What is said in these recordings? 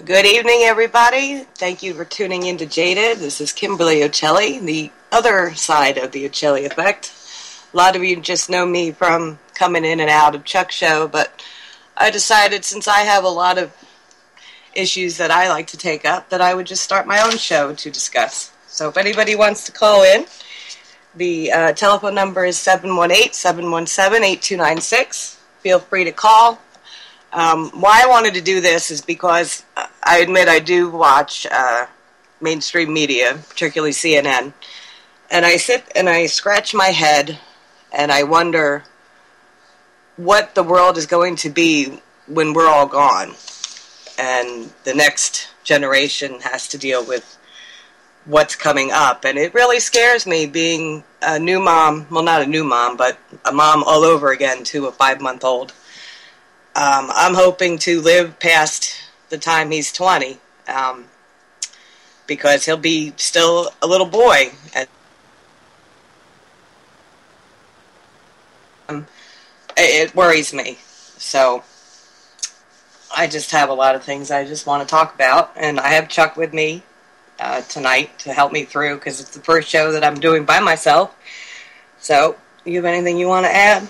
Good evening, everybody. Thank you for tuning in to Jaded. This is Kim Ochelli, the other side of the Ochelli effect. A lot of you just know me from coming in and out of Chuck's show, but I decided since I have a lot of issues that I like to take up, that I would just start my own show to discuss. So if anybody wants to call in, the telephone number is 718-717-8296. Feel free to call. Why I wanted to do this is because I admit I do watch mainstream media, particularly CNN, and I sit and I scratch my head and I wonder what the world is going to be when we're all gone and the next generation has to deal with what's coming up. And it really scares me being a new mom, well, not a new mom, but a mom all over again to a 5-month-old. I'm hoping to live past the time he's 20, because he'll be still a little boy. And it worries me. So I just have a lot of things I just want to talk about. And I have Chuck with me tonight to help me through, because it's the first show that I'm doing by myself. So, you have anything you want to add?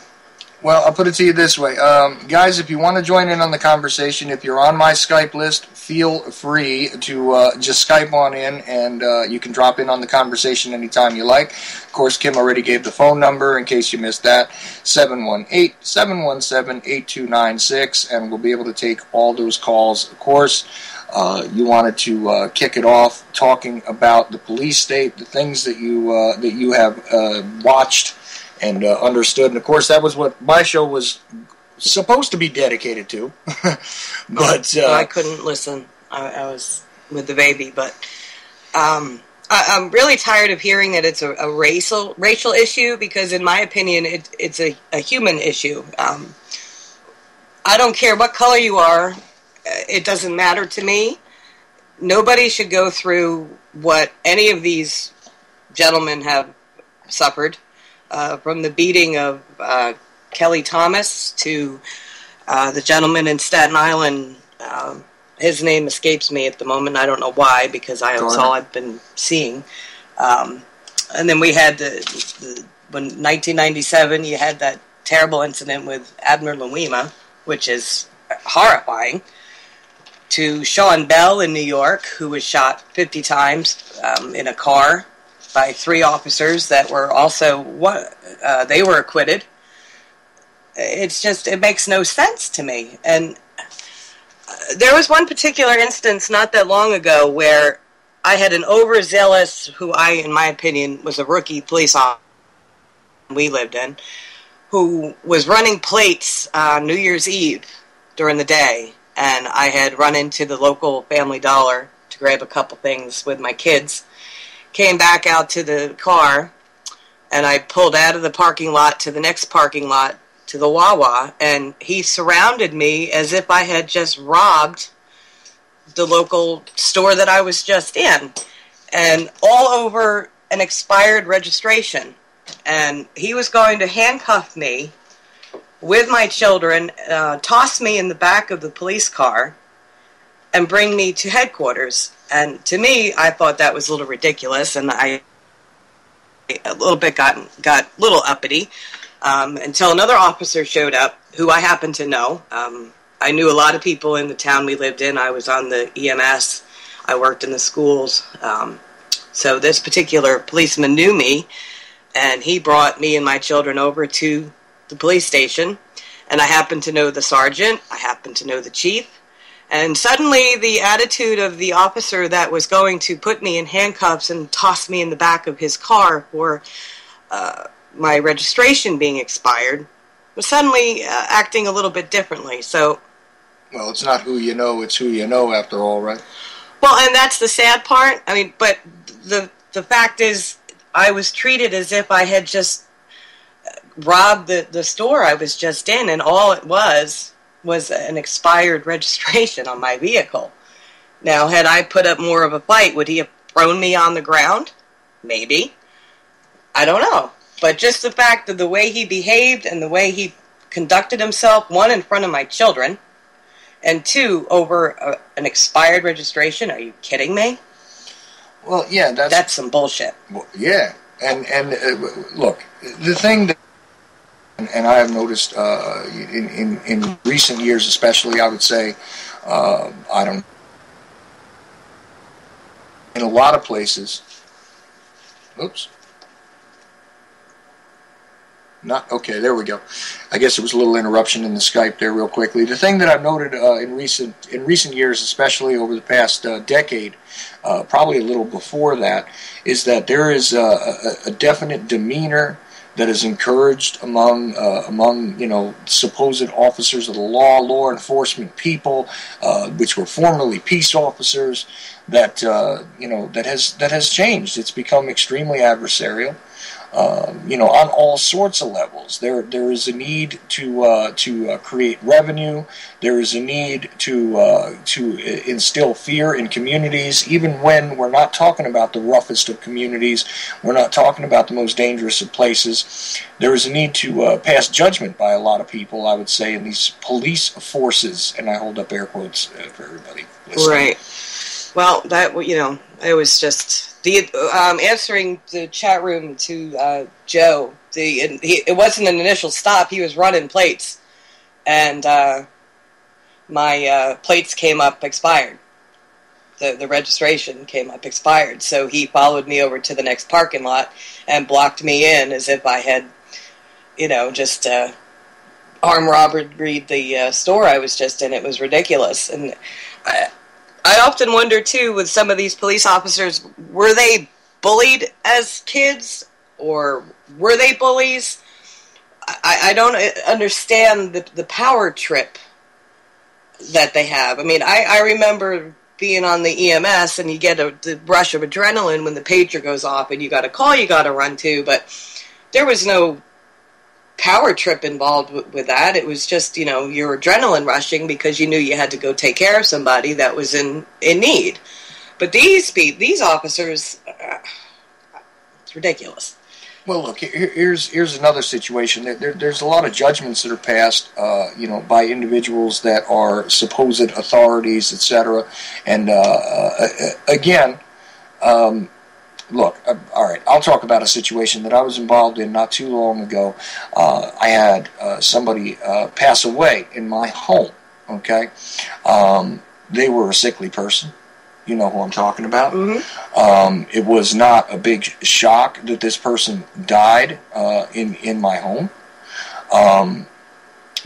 Well, I'll put it to you this way. Guys, if you want to join in on the conversation, if you're on my Skype list, feel free to just Skype on in, and you can drop in on the conversation anytime you like. Of course, Kim already gave the phone number in case you missed that, 718-717-8296, and we'll be able to take all those calls. Of course, you wanted to kick it off talking about the police state, the things that you have watched and understood. And, of course, that was what my show was supposed to be dedicated to. But I couldn't listen. I was with the baby. But I'm really tired of hearing that it's a racial issue, because, in my opinion, it's a human issue. I don't care what color you are. It doesn't matter to me. Nobody should go through what any of these gentlemen have suffered. From the beating of Kelly Thomas to the gentleman in Staten Island. His name escapes me at the moment. I don't know why, because that's all I've been seeing. And then we had when 1997, you had that terrible incident with Admiral Louima, which is horrifying, to Sean Bell in New York, who was shot 50 times in a car by 3 officers that were also, they were acquitted. It's just, it makes no sense to me. And there was one particular instance not that long ago where I had an overzealous, who in my opinion, was a rookie police officer we lived in, who was running plates on New Year's Eve during the day. And I had run into the local Family Dollar to grab a couple things with my kids. Came back out to the car, and I pulled out of the parking lot to the next parking lot to the Wawa, and he surrounded me as if I had just robbed the local store that I was just in, and all over an expired registration. And he was going to handcuff me with my children, toss me in the back of the police car, and bring me to headquarters. And to me, I thought that was a little ridiculous, and I a little bit got a little uppity until another officer showed up, who I happened to know. I knew a lot of people in the town we lived in. I was on the EMS. I worked in the schools. So this particular policeman knew me, and he brought me and my children over to the police station. And I happened to know the sergeant. I happened to know the chief. And suddenly the attitude of the officer that was going to put me in handcuffs and toss me in the back of his car for my registration being expired was suddenly acting a little bit differently. So, well, it's not who you know, it's who you know after all, right? Well, and that's the sad part. I mean, but the fact is, I was treated as if I had just robbed the store I was just in, and all it was an expired registration on my vehicle. Now, had I put up more of a fight, would he have thrown me on the ground? Maybe. I don't know. But just the fact of the way he behaved and the way he conducted himself, one, in front of my children, And 2, over an expired registration. Are you kidding me? Well, yeah, that's some bullshit. Well, yeah, and look, the thing that, and I have noticed in recent years, especially, I would say, I don't, in a lot of places. Oops. Not okay. There we go. I guess there was a little interruption in the Skype there, real quickly. The thing that I've noted in recent years, especially over the past decade, probably a little before that, is that there is a definite demeanor that is encouraged among supposed officers of the law enforcement people, which were formerly peace officers. That that has changed. It's become extremely adversarial. On all sorts of levels. There is a need to create revenue. There is a need to instill fear in communities, even when we're not talking about the roughest of communities. We're not talking about the most dangerous of places. There is a need to pass judgment by a lot of people, I would say, in these police forces, and I hold up air quotes for everybody listening. Right. Well, it was just answering the chat room to Joe. It wasn't an initial stop. He was running plates, and my plates came up expired. The registration came up expired, so he followed me over to the next parking lot and blocked me in as if I had, just armed robbery the store I was just in. It was ridiculous, and I often wonder, too, with some of these police officers, were they bullied as kids, or were they bullies? I don't understand the power trip that they have. I mean, I remember being on the EMS, and you get the rush of adrenaline when the pager goes off, and you got a call you got to run to, but there was no power trip involved with that. It was just, your adrenaline rushing because you knew you had to go take care of somebody that was in need. But these officers, it's ridiculous. Well, look, here's another situation. There's a lot of judgments that are passed, by individuals that are supposed authorities, etc. And again, look, all right, I'll talk about a situation that I was involved in not too long ago. I had somebody pass away in my home, okay? They were a sickly person. You know who I'm talking about. Mm-hmm. It was not a big shock that this person died in my home.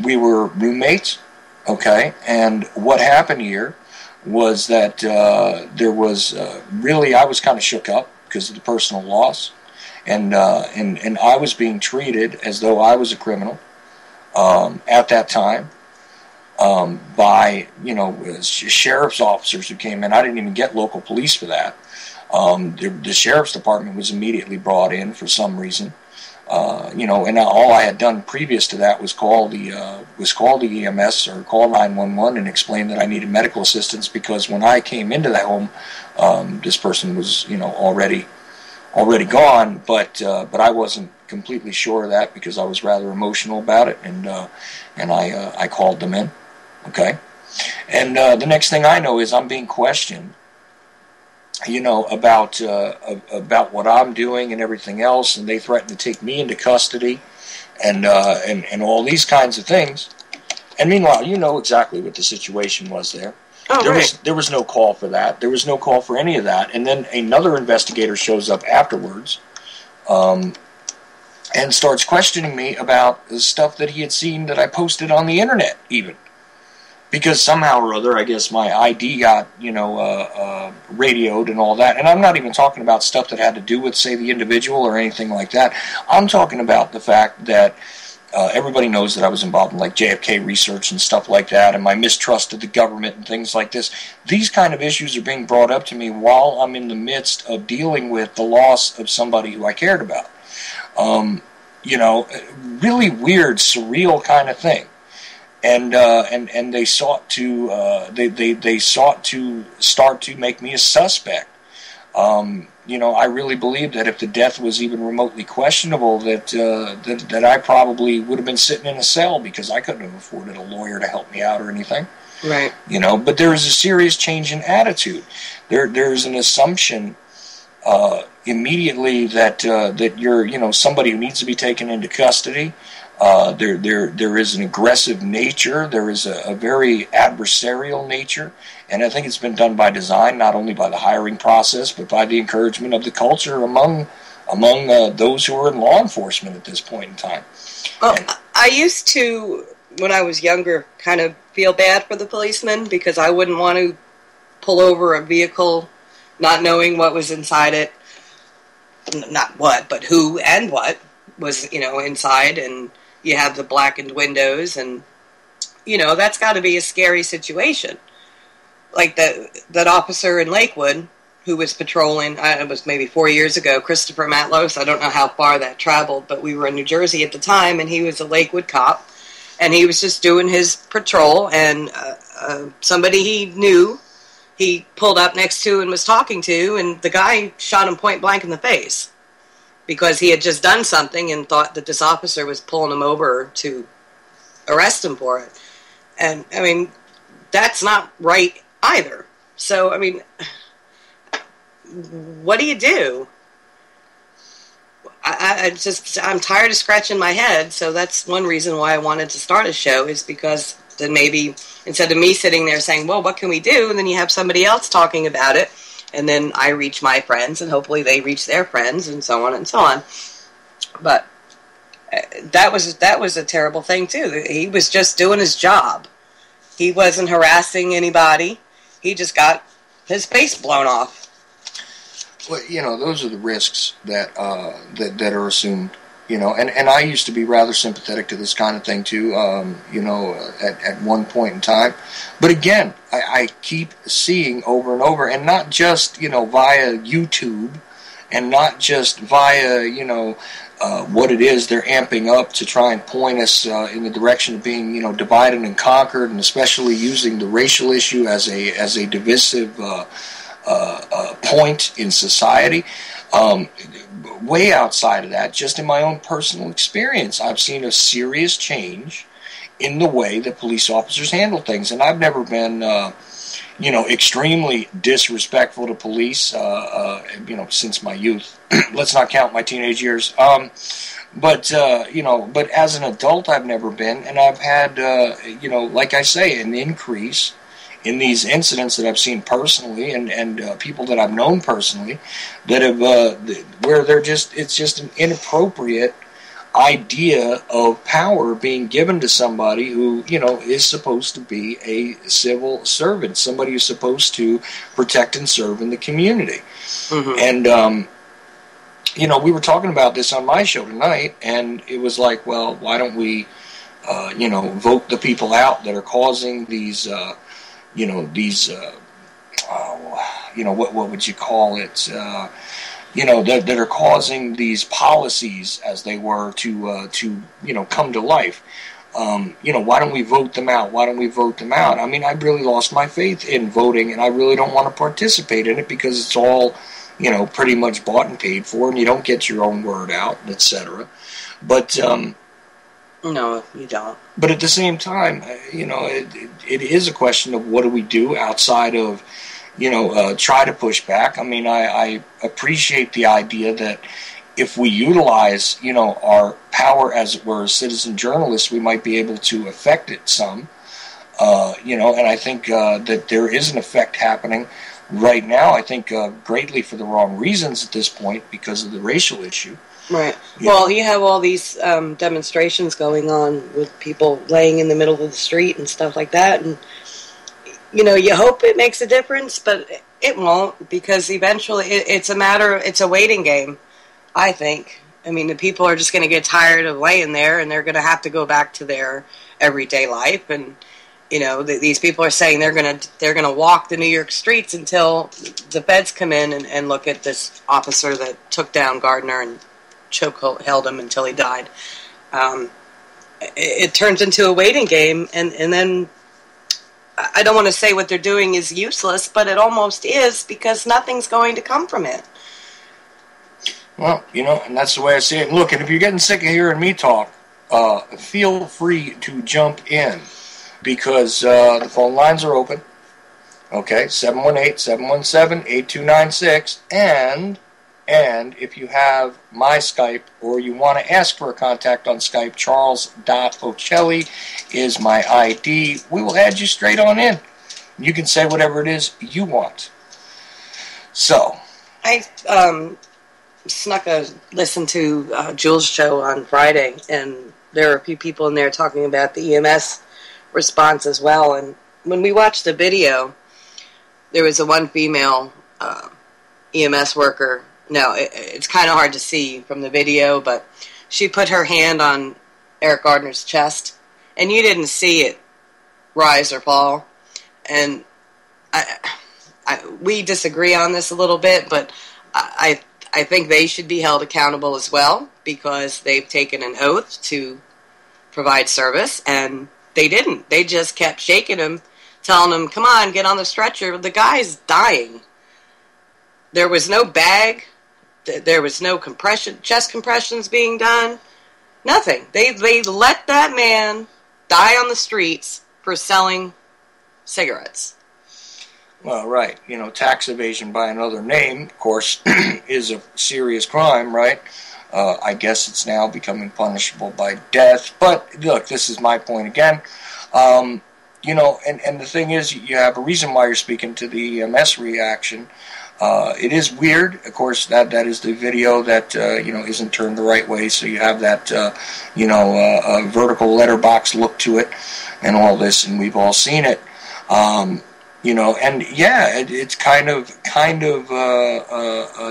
We were roommates, okay? And what happened here was that there was really, I was kind of shook up because of the personal loss, and I was being treated as though I was a criminal at that time by sheriff's officers who came in. I didn't even get local police for that. The sheriff's department was immediately brought in for some reason, and all I had done previous to that was call the EMS or call 911 and explain that I needed medical assistance because when I came into that home, this person was already gone, but I wasn't completely sure of that because I was rather emotional about it, and I called them in, okay, and the next thing I know is I'm being questioned, about what I'm doing and everything else, and they threatened to take me into custody, and all these kinds of things, and meanwhile, exactly what the situation was there. Oh, there was no call for that. There was no call for any of that. And then another investigator shows up afterwards and starts questioning me about the stuff that he had seen that I posted on the internet, even. Because somehow or other, I guess my ID got, radioed and all that. And I'm not even talking about stuff that had to do with, say, the individual or anything like that. I'm talking about the fact that everybody knows that I was involved in like JFK research and stuff like that, and my mistrust of the government and things like this. These kind of issues are being brought up to me while I'm in the midst of dealing with the loss of somebody who I cared about. Really weird, surreal kind of thing. And they sought to they sought to start to make me a suspect. I really believe that if the death was even remotely questionable, that I probably would have been sitting in a cell because I couldn't have afforded a lawyer to help me out or anything. Right. But there is a serious change in attitude. There's an assumption immediately that you're somebody who needs to be taken into custody. There is an aggressive nature. There is a very adversarial nature, and I think it's been done by design, not only by the hiring process, but by the encouragement of the culture among those who are in law enforcement at this point in time. Well, I used to, when I was younger, kind of feel bad for the policemen because I wouldn't want to pull over a vehicle not knowing what was inside it. Not what, but who and what was, inside, and you have the blackened windows, and, that's got to be a scary situation. Like that officer in Lakewood who was patrolling, it was maybe 4 years ago, Christopher Matlos. I don't know how far that traveled, but we were in New Jersey at the time, and he was a Lakewood cop, and he was just doing his patrol, and somebody he knew, he pulled up next to and was talking to, and the guy shot him point blank in the face because he had just done something and thought that this officer was pulling him over to arrest him for it. And, I mean, that's not right either. So, I mean, what do you do? I'm tired of scratching my head, so that's one reason why I wanted to start a show, is because then maybe instead of me sitting there saying, well, what can we do? And then you have somebody else talking about it, and then I reach my friends, and hopefully they reach their friends, and so on and so on. But that was a terrible thing, too. He was just doing his job. He wasn't harassing anybody. He just got his face blown off. Well, those are the risks that are assumed. And I used to be rather sympathetic to this kind of thing too. At one point in time, but again, I keep seeing over and over, and not just via YouTube, and not just via what it is they're amping up to try and point us in the direction of being divided and conquered, and especially using the racial issue as a divisive point in society. Way outside of that, just in my own personal experience, I've seen a serious change in the way that police officers handle things, and I've never been, extremely disrespectful to police, since my youth. Let's not count my teenage years. But as an adult, I've never been, and I've had, like I say, an increase in these incidents that I've seen personally, and people that I've known personally, that have where it's just an inappropriate idea of power being given to somebody who is supposed to be a civil servant, somebody who's supposed to protect and serve in the community. Mm-hmm. And we were talking about this on my show tonight, and it was like, well, why don't we vote the people out that are causing these what would you call it? That are causing these policies, as they were, to come to life. Why don't we vote them out? Why don't we vote them out? I mean, I really lost my faith in voting, and I really don't want to participate in it because it's all, pretty much bought and paid for, and you don't get your own word out, etc. But no, you don't. But at the same time, it is a question of what do we do outside of, try to push back. I mean, I appreciate the idea that if we utilize, our power as it were as citizen journalists, we might be able to affect it some. And I think that there is an effect happening right now, I think greatly for the wrong reasons at this point because of the racial issue. Right. Well, you have all these demonstrations going on with people laying in the middle of the street and stuff like that. And, you hope it makes a difference, but it won't, because eventually it's a waiting game, I think. I mean, the people are just going to get tired of laying there, and they're going to have to go back to their everyday life. And, these people are saying they're going to walk the New York streets until the feds come in and look at this officer that took down Gardner and held him until he died. It turns into a waiting game, and then I don't want to say what they're doing is useless, but it almost is, because nothing's going to come from it. Well, and that's the way I see it. Look, and if you're getting sick of hearing me talk, feel free to jump in, because the phone lines are open. Okay, 718-717-8296, and if you have my Skype or you want to ask for a contact on Skype, Charles.Ochelli is my ID. We will add you straight on in. You can say whatever it is you want. So, I snuck a listen to Jules' show on Friday, and there were a few people in there talking about the EMS response as well. And when we watched the video, there was one female EMS worker. Now, it's kind of hard to see from the video, but she put her hand on Eric Gardner's chest, and you didn't see it rise or fall. And we disagree on this a little bit, but I think they should be held accountable as well, because they've taken an oath to provide service, and they didn't. They just kept shaking him, telling him, come on, get on the stretcher. The guy's dying. There was no bag. There was no chest compressions being done. Nothing. They let that man die on the streets for selling cigarettes. Well, right. Tax evasion by another name, of course, is a serious crime, right? I guess it's now becoming punishable by death. But, look, this is my point again. And the thing is, you have a reason why you're speaking to the EMS reaction. It is weird. Of course, that is the video that, isn't turned the right way. So you have that, vertical letterbox look to it and all this, and we've all seen it. It's kind of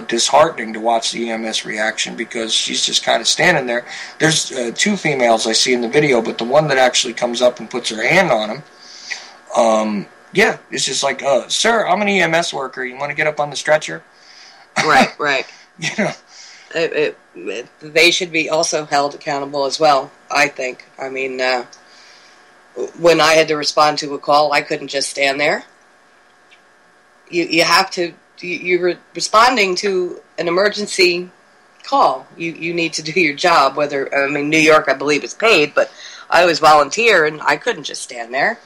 disheartening to watch the EMS reaction, because she's just kind of standing there. There's two females I see in the video, but the one that actually comes up and puts her hand on him, it's just like, sir, I'm an EMS worker. You want to get up on the stretcher? Right. They should be also held accountable as well, I think. I mean, when I had to respond to a call, I couldn't just stand there. You have to. You're responding to an emergency call. You need to do your job. New York, I believe, is paid, but I was volunteer, and I couldn't just stand there.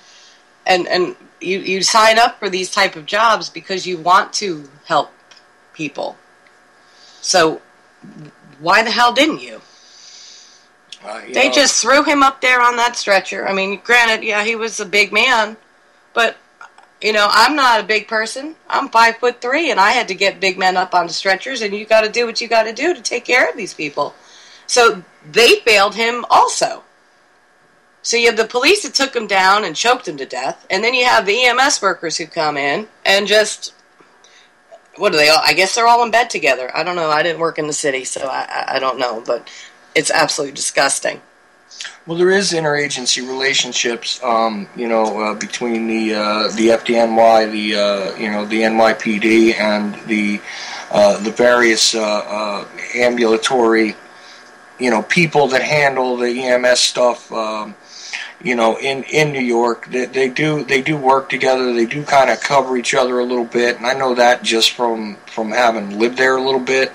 And you sign up for these type of jobs because you want to help people. So why the hell didn't you? They just threw him up there on that stretcher. I mean, granted, he was a big man, but, I'm not a big person. I'm 5'3", and I had to get big men up on the stretchers, and you got to do what you got to do to take care of these people. So they failed him also. So you have the police that took him down and choked him to death, and then you have the EMS workers who come in and just, what are they all? I guess they're all in bed together. I don't know. I didn't work in the city, so I don't know, but it's absolutely disgusting. Well, there is interagency relationships, between the FDNY, the NYPD, and the various ambulatory, people that handle the EMS stuff, in New York. They do work together. They do kind of cover each other a little bit, and I know that just from having lived there a little bit.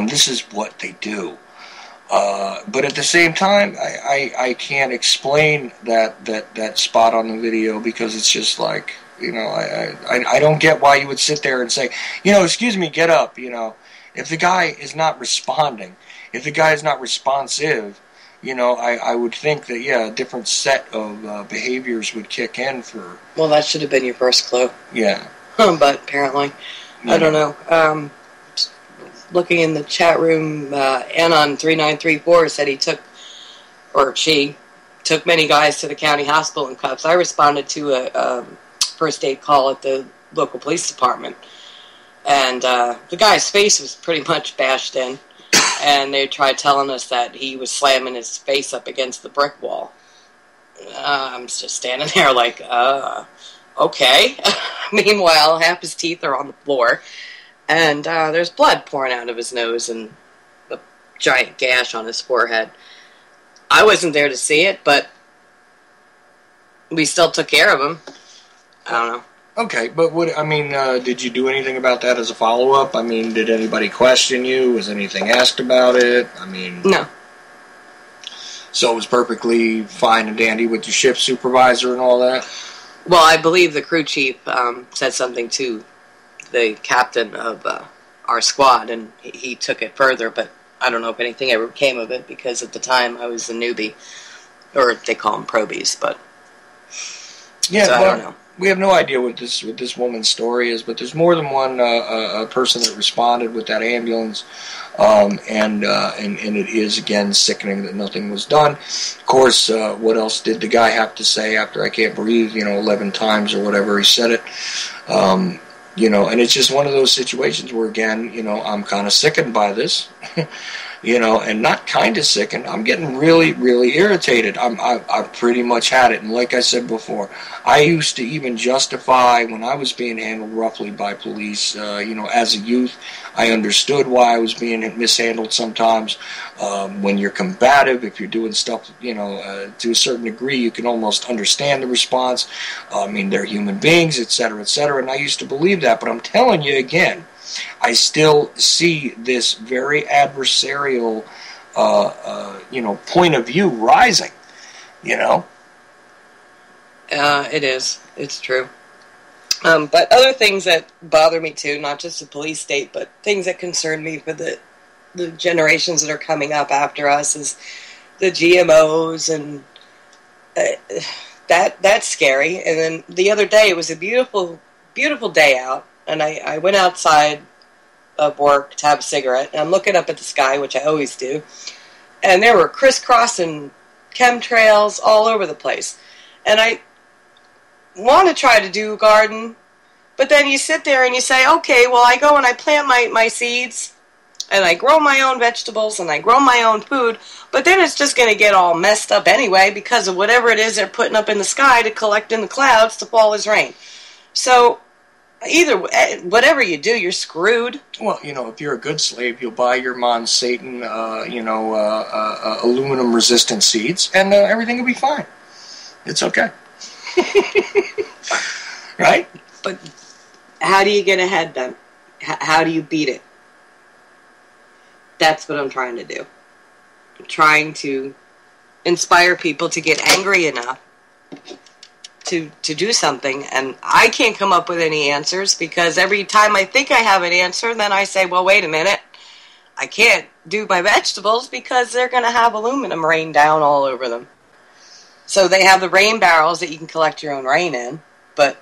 This is what they do. But at the same time, I can't explain that spot on the video, because it's just like, I don't get why you would sit there and say, excuse me, get up. If the guy is not responding, if the guy is not responsive, I would think that, a different set of behaviors would kick in for... Well, that should have been your first clue. Yeah. But apparently, I don't know. Looking in the chat room, Anon3934 said she took many guys to the county hospital in cuffs. I responded to a first aid call at the local police department, and the guy's face was pretty much bashed in, and they tried telling us that he was slamming his face up against the brick wall. I'm just standing there like, okay. Meanwhile, half his teeth are on the floor. And there's blood pouring out of his nose and a giant gash on his forehead. I wasn't there to see it, but we still took care of him. I don't know. Okay, but did you do anything about that as a follow-up? I mean, did anybody question you? Was anything asked about it? I mean... No. So it was perfectly fine and dandy with your ship supervisor and all that? Well, I believe the crew chief said something to the captain of our squad, and he took it further, but I don't know if anything ever came of it, because at the time I was a newbie, or they call them probies, but... Yeah, so I don't know. We have no idea what this woman's story is, but there's more than one person that responded with that ambulance, and it is again sickening that nothing was done. Of course, what else did the guy have to say after "I can't breathe"? 11 times or whatever he said it. And it's just one of those situations where again, I'm kind of sickened by this. And not kind of sickened. I'm getting really, really irritated. I've pretty much had it. And like I said before, I used to even justify when I was being handled roughly by police. As a youth, I understood why I was being mishandled sometimes. When you're combative, if you're doing stuff, to a certain degree, you can almost understand the response. They're human beings, etc., etc. And I used to believe that. But I'm telling you again, I still see this very adversarial, point of view rising, It is. It's true. But other things that bother me too, not just the police state, but things that concern me for the generations that are coming up after us is the GMOs, and that's scary. And then the other day, it was a beautiful, beautiful day out, and I went outside of work to have a cigarette, and I'm looking up at the sky, which I always do, and there were crisscrossing chemtrails all over the place. And I want to try to do a garden, but then you sit there and you say, okay, well, I go and I plant my seeds, and I grow my own vegetables, and I grow my own food, but then it's just going to get all messed up anyway because of whatever it is they're putting up in the sky to collect in the clouds to fall as rain. So either whatever you do, you're screwed. Well, if you're a good slave, you'll buy your Monsatan, aluminum-resistant seeds, and everything will be fine. It's okay. Right? But how do you get ahead then? How do you beat it? That's what I'm trying to do. I'm trying to inspire people to get angry enough to do something, and I can't come up with any answers, because every time I think I have an answer, then I say, well, wait a minute, I can't do my vegetables because they're going to have aluminum rain down all over them. So they have the rain barrels that you can collect your own rain in, but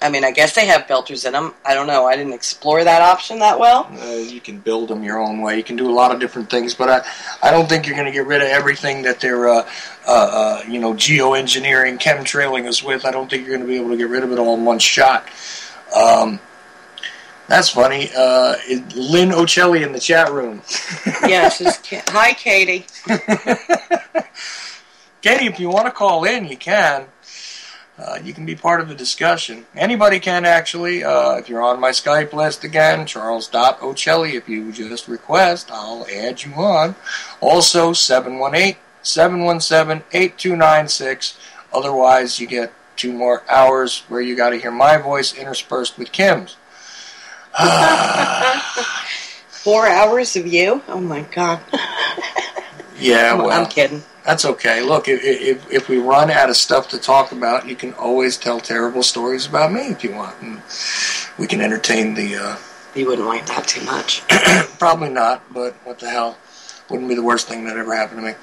I guess they have filters in them. I don't know. I didn't explore that option that well. You can build them your own way. You can do a lot of different things, but I don't think you're going to get rid of everything that they're, geoengineering, chemtrailing us with. I don't think you're going to be able to get rid of it all in one shot. That's funny. Lynn Ochelli in the chat room. Yes. Hi, Katie. Katie, if you want to call in, you can. You can be part of the discussion. Anybody can, actually. If you're on my Skype list again, Charles.Ochelli. If you just request, I'll add you on. Also, 718-717-8296. Otherwise, you get 2 more hours where you got to hear my voice interspersed with Kim's. 4 hours of you? Oh, my God. Yeah, well, I'm kidding. That's okay. Look, if we run out of stuff to talk about, you can always tell terrible stories about me if you want, and we can entertain the... You wouldn't like that too much. Probably not, but what the hell. Wouldn't be the worst thing that ever happened to me.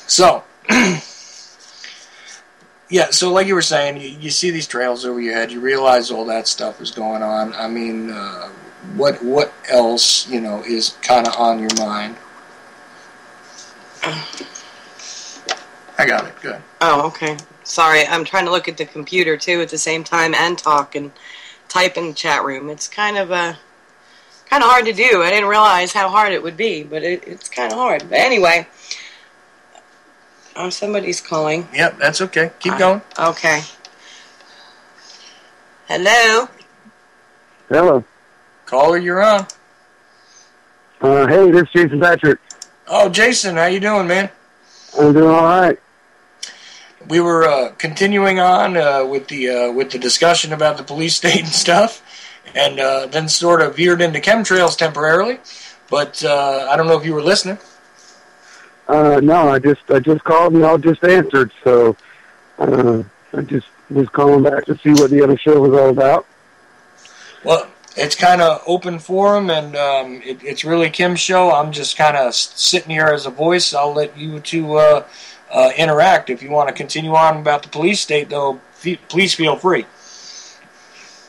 So, yeah, so like you were saying, you see these trails over your head, you realize all that stuff is going on. What else, is kind of on your mind? I got it. Good. Oh, okay. Sorry, I'm trying to look at the computer too at the same time and talk and type in the chat room. It's kind of hard to do. I didn't realize how hard it would be, but it's kind of hard. But anyway, somebody's calling. Yep, that's okay. Keep going. Okay. Hello. Hello. Caller, you're on. Hey, this is Jason Patrick. Oh, Jason, how you doing, man? I'm doing all right. we were continuing on with the discussion about the police state and stuff, and then sort of veered into chemtrails temporarily. But I don't know if you were listening. No, I just called and y'all just answered. So I just was calling back to see what the other show was all about. Well, it's kind of open forum, and it's really Kim's show. I'm just kind of sitting here as a voice. I'll let you two interact. If you want to continue on about the police state, though, please feel free.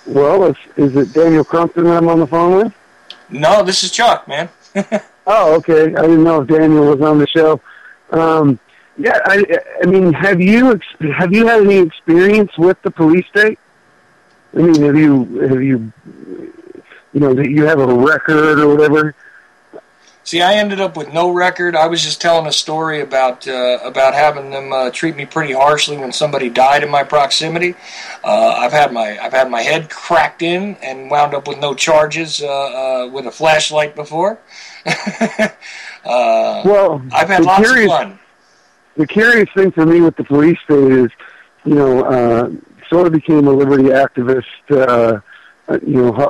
Well, is it Daniel Crumpton that I'm on the phone with? No, this is Chuck, man. Oh, okay. I didn't know if Daniel was on the show. Yeah, I mean, have you had any experience with the police state? I mean, have you that you have a record or whatever? See, I ended up with no record. I was just telling a story about having them treat me pretty harshly when somebody died in my proximity. I've had my head cracked in and wound up with no charges with a flashlight before. Well, I've had lots of fun. The curious thing for me with the police state is, sort of became a liberty activist,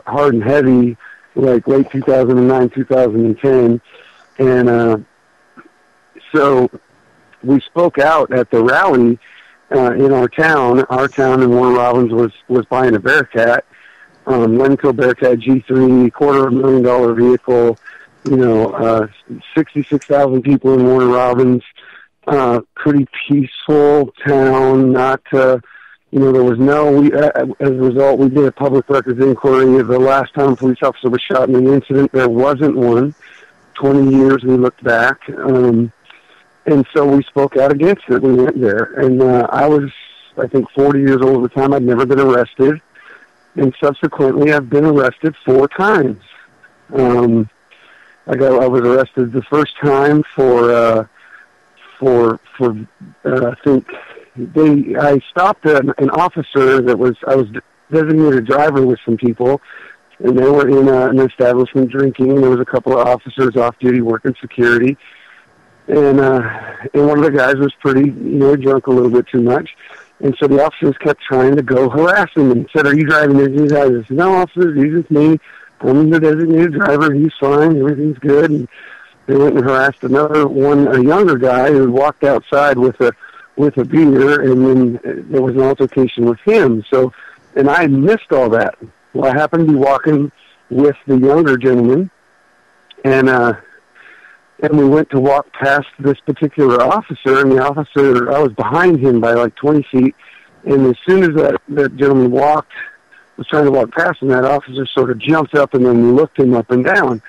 hard and heavy, like late 2009, 2010. And so we spoke out at the rally in our town. Our town in Warner Robins was buying a Bearcat, Lenco Bearcat G3, $250,000 vehicle, 66,000 people in Warner Robins, pretty peaceful town, not... there was as a result, we did a public records inquiry. The last time a police officer was shot in an incident, there wasn't one. 20 years we looked back. And so we spoke out against it. We went there. And I was, I think, 40 years old at the time. I'd never been arrested. And subsequently, I've been arrested 4 times. I was arrested the first time for I think, I stopped an officer I was designated driver with some people, and they were in an establishment drinking. There was a couple of officers off duty working security, and one of the guys was pretty, drunk a little bit too much, and so the officers kept trying to go harass him and said, "Are you driving these guys?" I said, "No, officers, he's just me. I'm the designated driver. He's fine. Everything's good." And they went and harassed a younger guy who walked outside with a beer, and then there was an altercation with him. So, and I missed all that. Well, I happened to be walking with the younger gentleman, and we went to walk past this particular officer, and the officer, I was behind him by like 20 feet, and as soon as that gentleman was trying to walk past him, that officer sort of jumped up and then looked him up and down.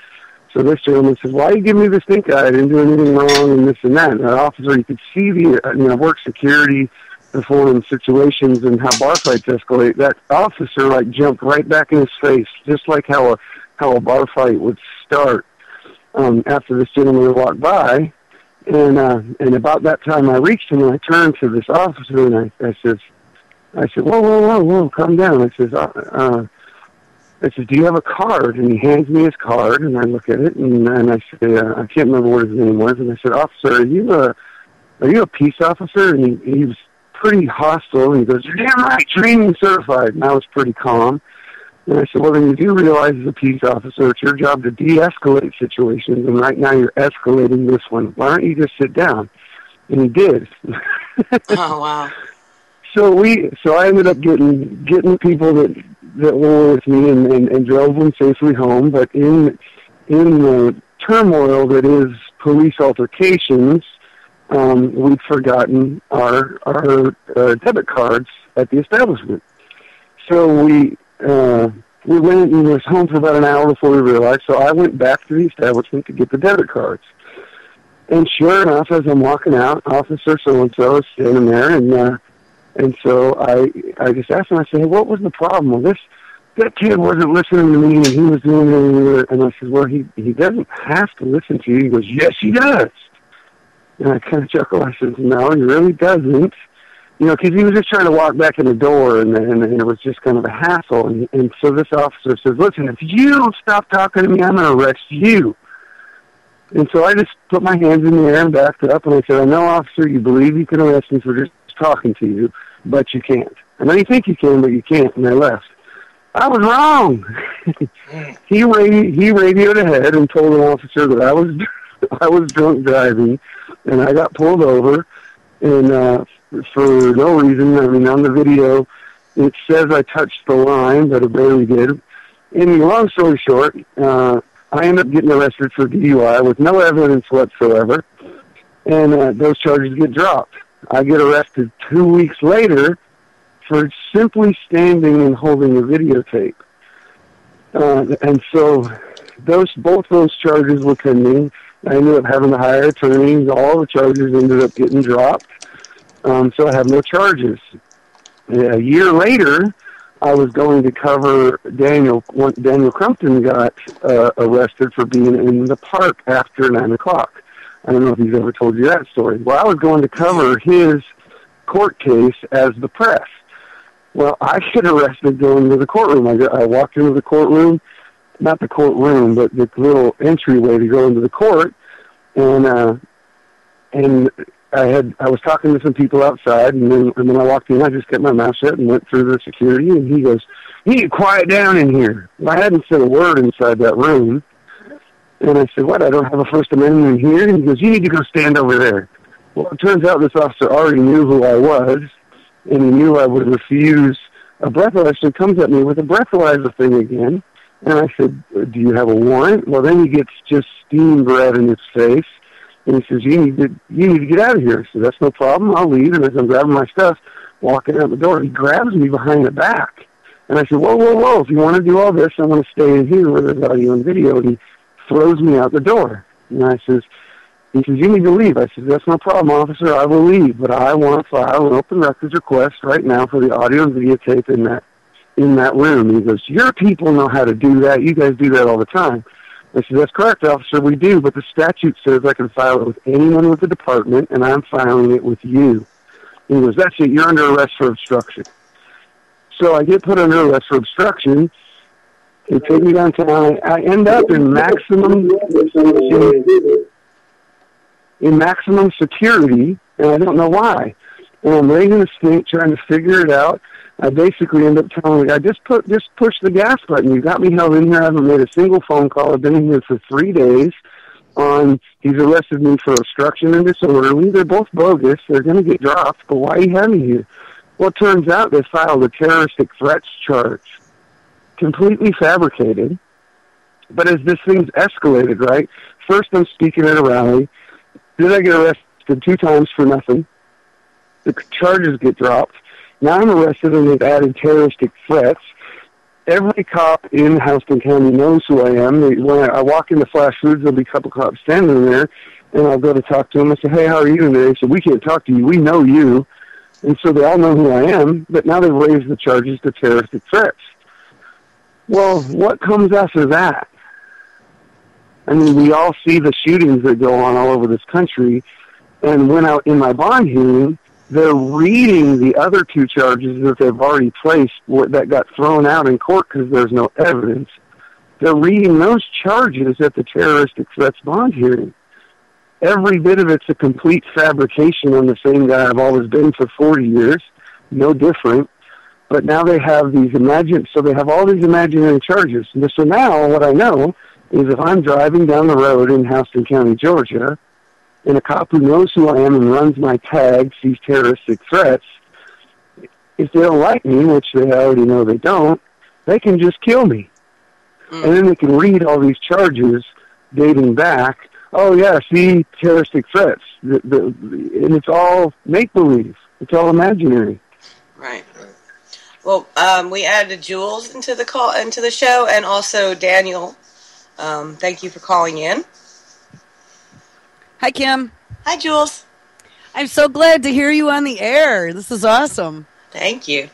So this gentleman says, "Why are you giving me the stink eye? I didn't do anything wrong," and this and that. And the officer, you could see I've worked security before in situations and how bar fights escalate. That officer jumped right back in his face, just like how a bar fight would start after this gentleman walked by. And about that time, I reached him and I turned to this officer and I said, "Whoa, calm down." I said, "Do you have a card?" And he hands me his card, and I look at it, and I say, I can't remember what his name was, and I said, "Officer, are you a peace officer?" And he was pretty hostile, and he goes, "You're damn right, training certified." And I was pretty calm. And I said, "Well, then you do realize as a peace officer, it's your job to de-escalate situations, and right now you're escalating this one. Why don't you just sit down?" And he did. Oh, wow. So I ended up getting the people that were with me and drove them safely home. But in the turmoil that is police altercations, we'd forgotten our debit cards at the establishment. So we went and was home for about an hour before we realized. So I went back to the establishment to get the debit cards. And sure enough, as I'm walking out, Officer so-and-so is standing there, and so I just asked him, I said, "Hey, what was the problem? Well, that kid wasn't listening to me, and he was doing it." And I said, "Well, he doesn't have to listen to you." He goes, "Yes, he does." And I kind of chuckled. I said, "No, he really doesn't." Because he was just trying to walk back in the door, and it was just kind of a hassle. And so this officer says, "Listen, if you don't stop talking to me, I'm going to arrest you." And so I just put my hands in the air and backed up, and I said, "I know, officer, you believe you can arrest me for just talking to you, but you can't. I know you think you can, but you can't, and I left. I was wrong. He radioed ahead and told an officer that I was drunk driving, and I got pulled over, and for no reason. I mean, on the video, it says I touched the line, but I barely did. And long story short, I ended up getting arrested for DUI with no evidence whatsoever, and those charges get dropped. I get arrested 2 weeks later for simply standing and holding a videotape. And so both those charges were pending. I ended up having to hire attorneys. All the charges ended up getting dropped. So I have no charges. A year later, I was going to cover Daniel Crumpton got arrested for being in the park after 9 o'clock. I don't know if he's ever told you that story. Well, I was going to cover his court case as the press. Well, I get arrested going to the courtroom. I walked into the courtroom, not the courtroom, but the little entryway to go into the court, and I was talking to some people outside, and then I walked in. I just kept my mouth shut and went through the security, and he goes, "You need to quiet down in here." Well, I hadn't said a word inside that room, and I said, "What? I don't have a First Amendment in here?" And he goes, "You need to go stand over there." Well, it turns out this officer already knew who I was, and he knew I would refuse a breathalyzer. So he comes at me with a breathalyzer thing again, and I said, "Do you have a warrant?" Well, then he gets just steam breath in his face. And he says, you need to get out of here. I said, "That's no problem. I'll leave." And as I'm grabbing my stuff, walking out the door, he grabs me behind the back. And I said, whoa. If you want to do all this, I want to stay in here where there's audio and video. And he throws me out the door. And he says, "You need to leave." I said, "That's no problem, officer. I will leave. But I want to file an open records request right now for the audio and videotape in that room." And he goes, "Your people know how to do that. You guys do that all the time." I said, "That's correct, officer, we do, but the statute says I can file it with anyone with the department, and I'm filing it with you." And he goes, "That's it, you're under arrest for obstruction." So I get put under arrest for obstruction. They take me downtown. I end up in maximum security, and I don't know why. And I'm raising a stink, trying to figure it out. I basically end up telling the guy, just push the gas button. You got me held in here. I haven't made a single phone call. I've been in here for 3 days. He's arrested me for obstruction and disorderly. They're both bogus. They're going to get dropped, but why you have me here? Well, it turns out they filed a terroristic threats charge. Completely fabricated. But as this thing's escalated, right? First I'm speaking at a rally. Then I get arrested 2 times for nothing. The charges get dropped. Now I'm arrested and they've added terroristic threats. Every cop in Houston County knows who I am. When I walk into Flash Foods, there'll be a couple cops standing there, and I'll go to talk to them. I say, "Hey, how are you today?" They say, "We can't talk to you. We know you." And so they all know who I am, but now they've raised the charges to terroristic threats. Well, what comes after that? I mean, we all see the shootings that go on all over this country, and when out in my bond hearing, they're reading the other 2 charges that they've already placed that got thrown out in court because there's no evidence. They're reading those charges at the terroristic threats bond hearing. Every bit of it's a complete fabrication on the same guy I've always been for 40 years, no different. But now they have they have all these imaginary charges. And so now what I know is if I'm driving down the road in Houston County, Georgia, and a cop who knows who I am and runs my tag sees terroristic threats, if they don't like me, which they already know they don't, they can just kill me. And then they can read all these charges dating back. Oh, yeah, see, terroristic threats. And it's all make-believe. It's all imaginary. Right. Well, we added Jules into the show, and also Daniel. Thank you for calling in. Hi, Kim. Hi, Jules. I'm so glad to hear you on the air. This is awesome. Thank you.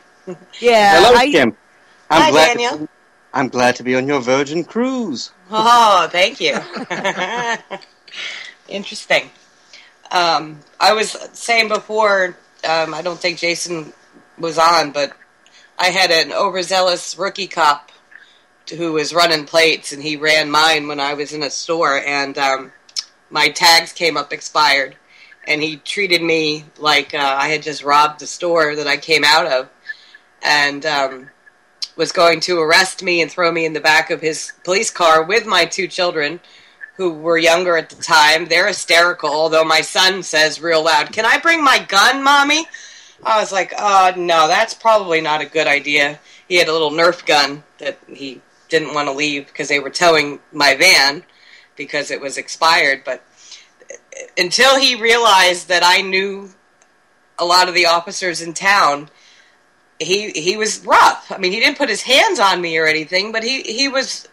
Yeah. Hello, Kim. Hi, Daniel. I'm glad to be on your Virgin Cruise. Oh, thank you. Interesting. I was saying before, I don't think Jason was on, but I had an overzealous rookie cop who was running plates, and he ran mine when I was in a store, and my tags came up expired. and he treated me like I had just robbed the store that I came out of, and was going to arrest me and throw me in the back of his police car with my 2 children, who were younger at the time. They're hysterical, although my son says real loud, "Can I bring my gun, Mommy?" I was like, no, that's probably not a good idea. He had a little Nerf gun that he didn't want to leave because they were towing my van because it was expired. But until he realized that I knew a lot of the officers in town, he was rough. I mean, he didn't put his hands on me or anything, but he could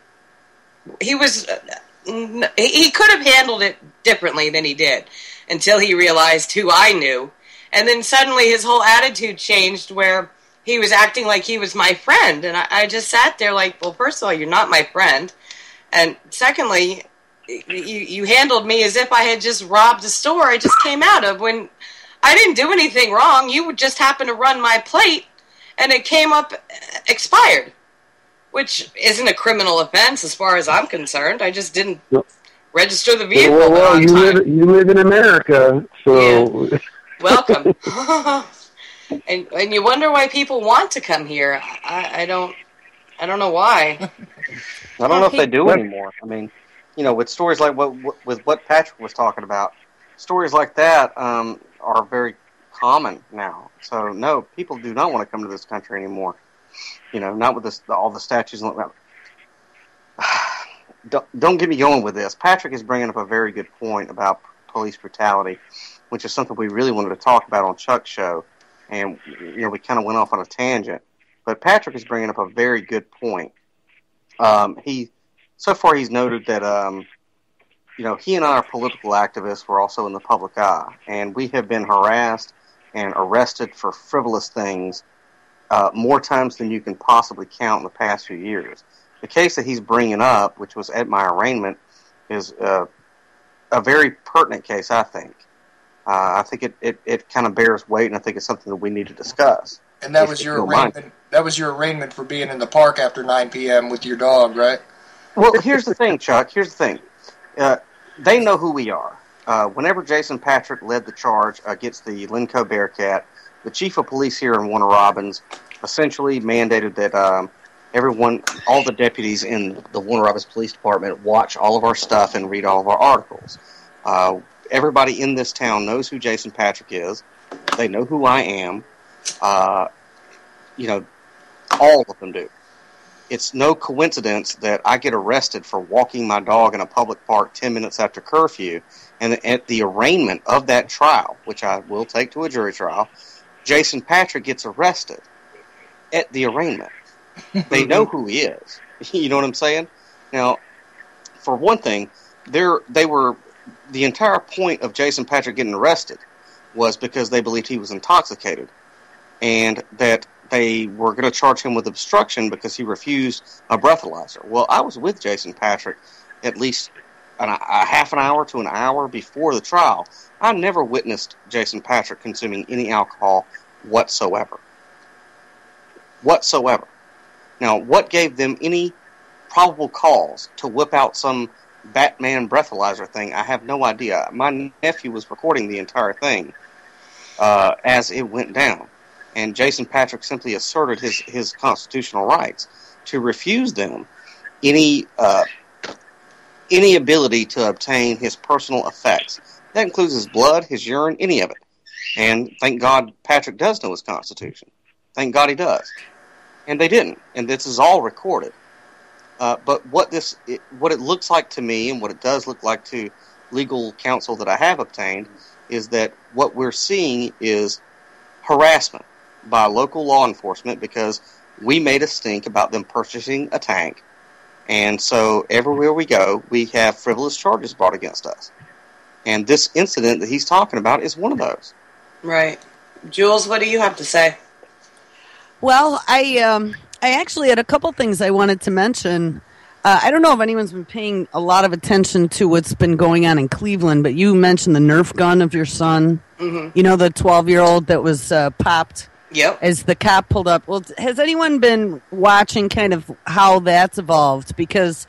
have handled it differently than he did until he realized who I knew. And then suddenly his whole attitude changed where he was acting like he was my friend. And I just sat there like, well, first of all, you're not my friend. And secondly, you handled me as if I had just robbed a store I just came out of, when I didn't do anything wrong. You would just happen to run my plate and it came up expired, which isn't a criminal offense as far as I'm concerned. I just didn't register the vehicle. Well, you live in America, so... Yeah. Welcome. and you wonder why people want to come here. I don't know why. I don't know if they do anymore. I mean, with stories like what Patrick was talking about, stories like that are very common now. So no, people do not want to come to this country anymore. Not with all the statues and don't get me going with this. Patrick is bringing up a very good point about police brutality, which is something we really wanted to talk about on Chuck's show, and we kind of went off on a tangent. But Patrick is bringing up a very good point. So far he's noted that he and I are political activists. We're also in the public eye, and we have been harassed and arrested for frivolous things more times than you can possibly count in the past few years. The case that he's bringing up, which was at my arraignment, is a very pertinent case, I think. I think it kind of bears weight, and I think it's something that we need to discuss. And that was your arraignment. That was your arraignment for being in the park after 9 p.m. with your dog, right? Well, here's the thing, Chuck. Here's the thing. They know who we are. Whenever Jason Patrick led the charge against the Linco Bearcat, the chief of police here in Warner Robins essentially mandated that all the deputies in the Warner Robins Police Department watch all of our stuff and read all of our articles. Everybody in this town knows who Jason Patrick is. They know who I am. All of them do. It's no coincidence that I get arrested for walking my dog in a public park 10 minutes after curfew, and at the arraignment of that trial, which I will take to a jury trial, Jason Patrick gets arrested at the arraignment. They know who he is. You know what I'm saying? Now, for one thing, the entire point of Jason Patrick getting arrested was because they believed he was intoxicated, and that they were going to charge him with obstruction because he refused a breathalyzer. Well, I was with Jason Patrick at least a half an hour to an hour before the trial. I never witnessed Jason Patrick consuming any alcohol whatsoever. Now, what gave them any probable cause to whip out some Batman breathalyzer thing, I have no idea. My nephew was recording the entire thing as it went down. And Jason Patrick simply asserted his constitutional rights to refuse them any ability to obtain his personal effects. That includes his blood, his urine, any of it. And thank God Patrick does know his Constitution. Thank God he does. And they didn't. And this is all recorded. But what it looks like to me, and what it does look like to legal counsel that I have obtained, is that what we're seeing is harassment by local law enforcement because we made a stink about them purchasing a tank. And so everywhere we go, we have frivolous charges brought against us. And this incident that he's talking about is one of those. Right. Jules, what do you have to say? Well, I actually had a couple things I wanted to mention. I don't know if anyone's been paying a lot of attention to what's been going on in Cleveland, but you mentioned the Nerf gun of your son. Mm-hmm. The 12-year-old that was popped. Yep. As the cop pulled up. Well, has anyone been watching kind of how that's evolved? Because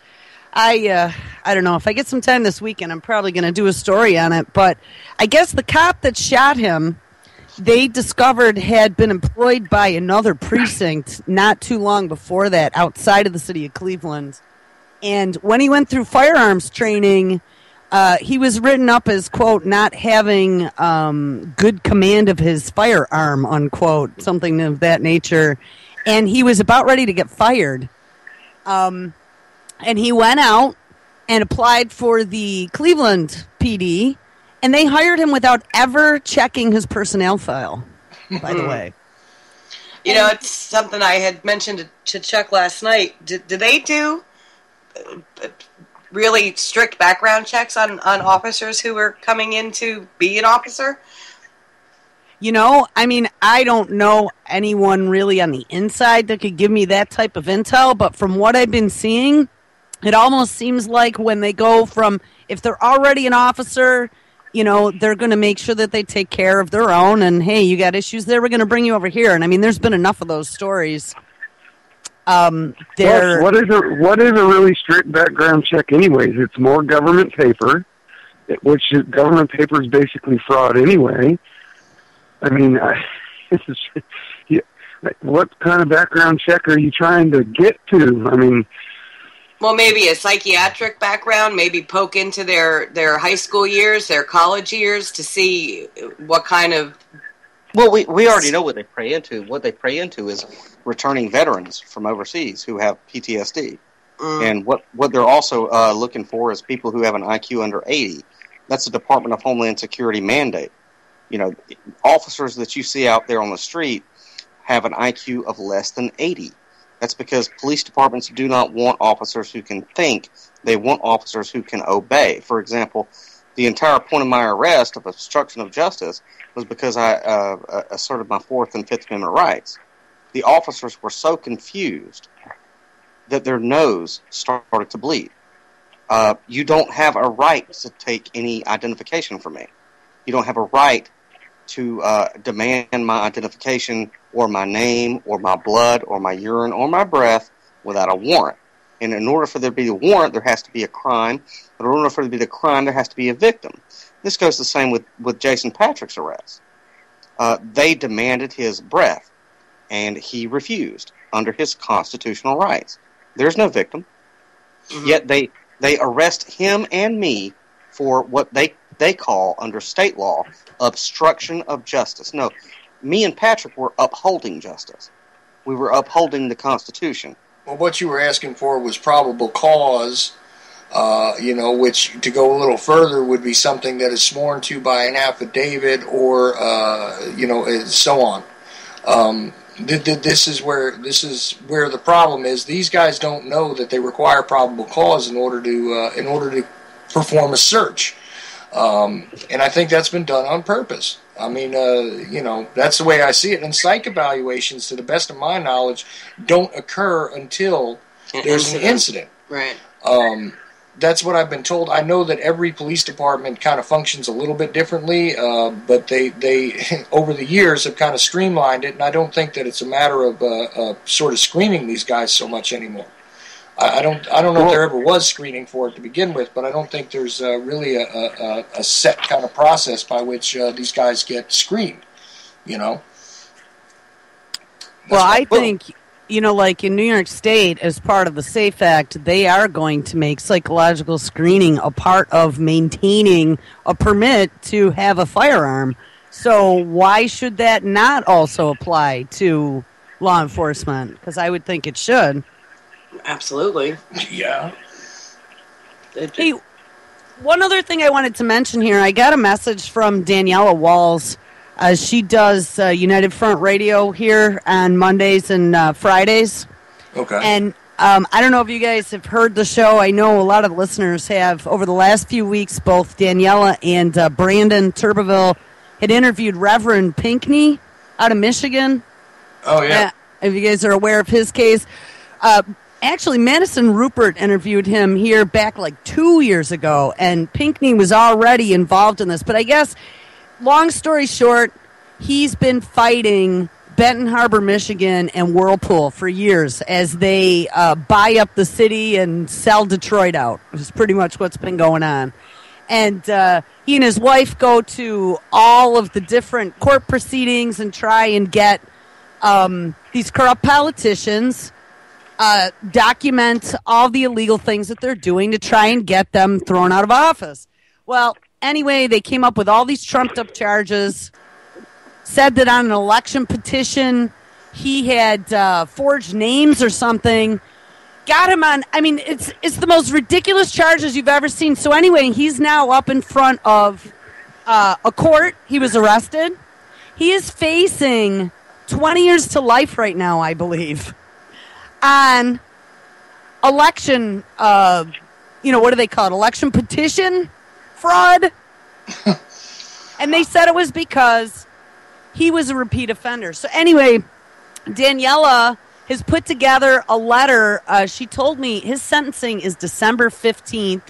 I don't know. If I get some time this weekend, I'm probably going to do a story on it. But I guess the cop that shot him, they discovered had been employed by another precinct not too long before that outside of the city of Cleveland. And when he went through firearms training, he was written up as, quote, not having good command of his firearm, unquote, something of that nature. And he was about ready to get fired. And he went out and applied for the Cleveland PD, and they hired him without ever checking his personnel file, by the way. You know, it's something I had mentioned to Chuck last night. Do they do really strict background checks on officers who are coming in to be an officer? You know, I mean, I don't know anyone really on the inside that could give me that type of intel, but from what I've been seeing, it almost seems like when they go from, if they're already an officer, you know, they're going to make sure that they take care of their own, and hey, you got issues there, we're going to bring you over here. And I mean, there's been enough of those stories. What is a really strict background check anyways? It's more government paper, which government paper is basically fraud anyway. I mean, what kind of background check are you trying to get to? I mean, well, maybe a psychiatric background, maybe poke into their high school years, their college years to see what kind of... Well, we already know what they prey into. What they prey into is returning veterans from overseas who have PTSD. And what they're also looking for is people who have an IQ under 80. That's the Department of Homeland Security mandate. You know, officers that you see out there on the street have an IQ of less than 80. That's because police departments do not want officers who can think. They want officers who can obey. For example, the entire point of my arrest of obstruction of justice was because I asserted my Fourth and Fifth Amendment rights. The officers were so confused that their nose started to bleed. You don't have a right to take any identification from me. You don't have a right to demand my identification or my name or my blood or my urine or my breath without a warrant. And in order for there to be a warrant, there has to be a crime. But in order for there to be the crime, there has to be a victim. This goes the same with Jason Patrick's arrest. They demanded his breath, and he refused under his constitutional rights. There's no victim. Yet they arrest him and me for what they call, under state law, obstruction of justice. No, me and Patrick were upholding justice. We were upholding the Constitution. Well, what you were asking for was probable cause, which, to go a little further, would be something that is sworn to by an affidavit or, so on. This is where the problem is. These guys don't know that they require probable cause in order to perform a search. And I think that's been done on purpose. I mean, that's the way I see it. And psych evaluations, to the best of my knowledge, don't occur until there's an incident. Right. That's what I've been told. I know that every police department kind of functions a little bit differently, but they over the years have kind of streamlined it, and I don't think that it's a matter of sort of screening these guys so much anymore. I don't know if there ever was screening for it to begin with, but I don't think there's really a set kind of process by which these guys get screened, Well, I think, like in New York State, as part of the SAFE Act, they are going to make psychological screening a part of maintaining a permit to have a firearm. So why should that not also apply to law enforcement? Because I would think it should. Absolutely. Yeah. Hey, one other thing I wanted to mention here. I got a message from Daniela Walls. She does United Front Radio here on Mondays and Fridays. Okay. And I don't know if you guys have heard the show. I know a lot of listeners have. Over the last few weeks, both Daniela and Brandon Turbeville had interviewed Reverend Pinckney out of Michigan. Oh, yeah. If you guys are aware of his case. Actually, Madison Rupert interviewed him here back like 2 years ago, and Pinckney was already involved in this. But I guess, long story short, he's been fighting Benton Harbor, Michigan, and Whirlpool for years as they buy up the city and sell Detroit out. Is pretty much what's been going on. And he and his wife go to all of the different court proceedings and try and get these corrupt politicians document all the illegal things that they're doing to try and get them thrown out of office. Well, anyway, they came up with all these trumped-up charges, said that on an election petition he had forged names or something, got him on. I mean, it's the most ridiculous charges you've ever seen. So anyway, he's now up in front of a court. He was arrested. He is facing 20 years to life right now, I believe, on election, what do they call it? Election petition fraud. And they said it was because he was a repeat offender. So anyway, Daniela has put together a letter. She told me his sentencing is December 15th.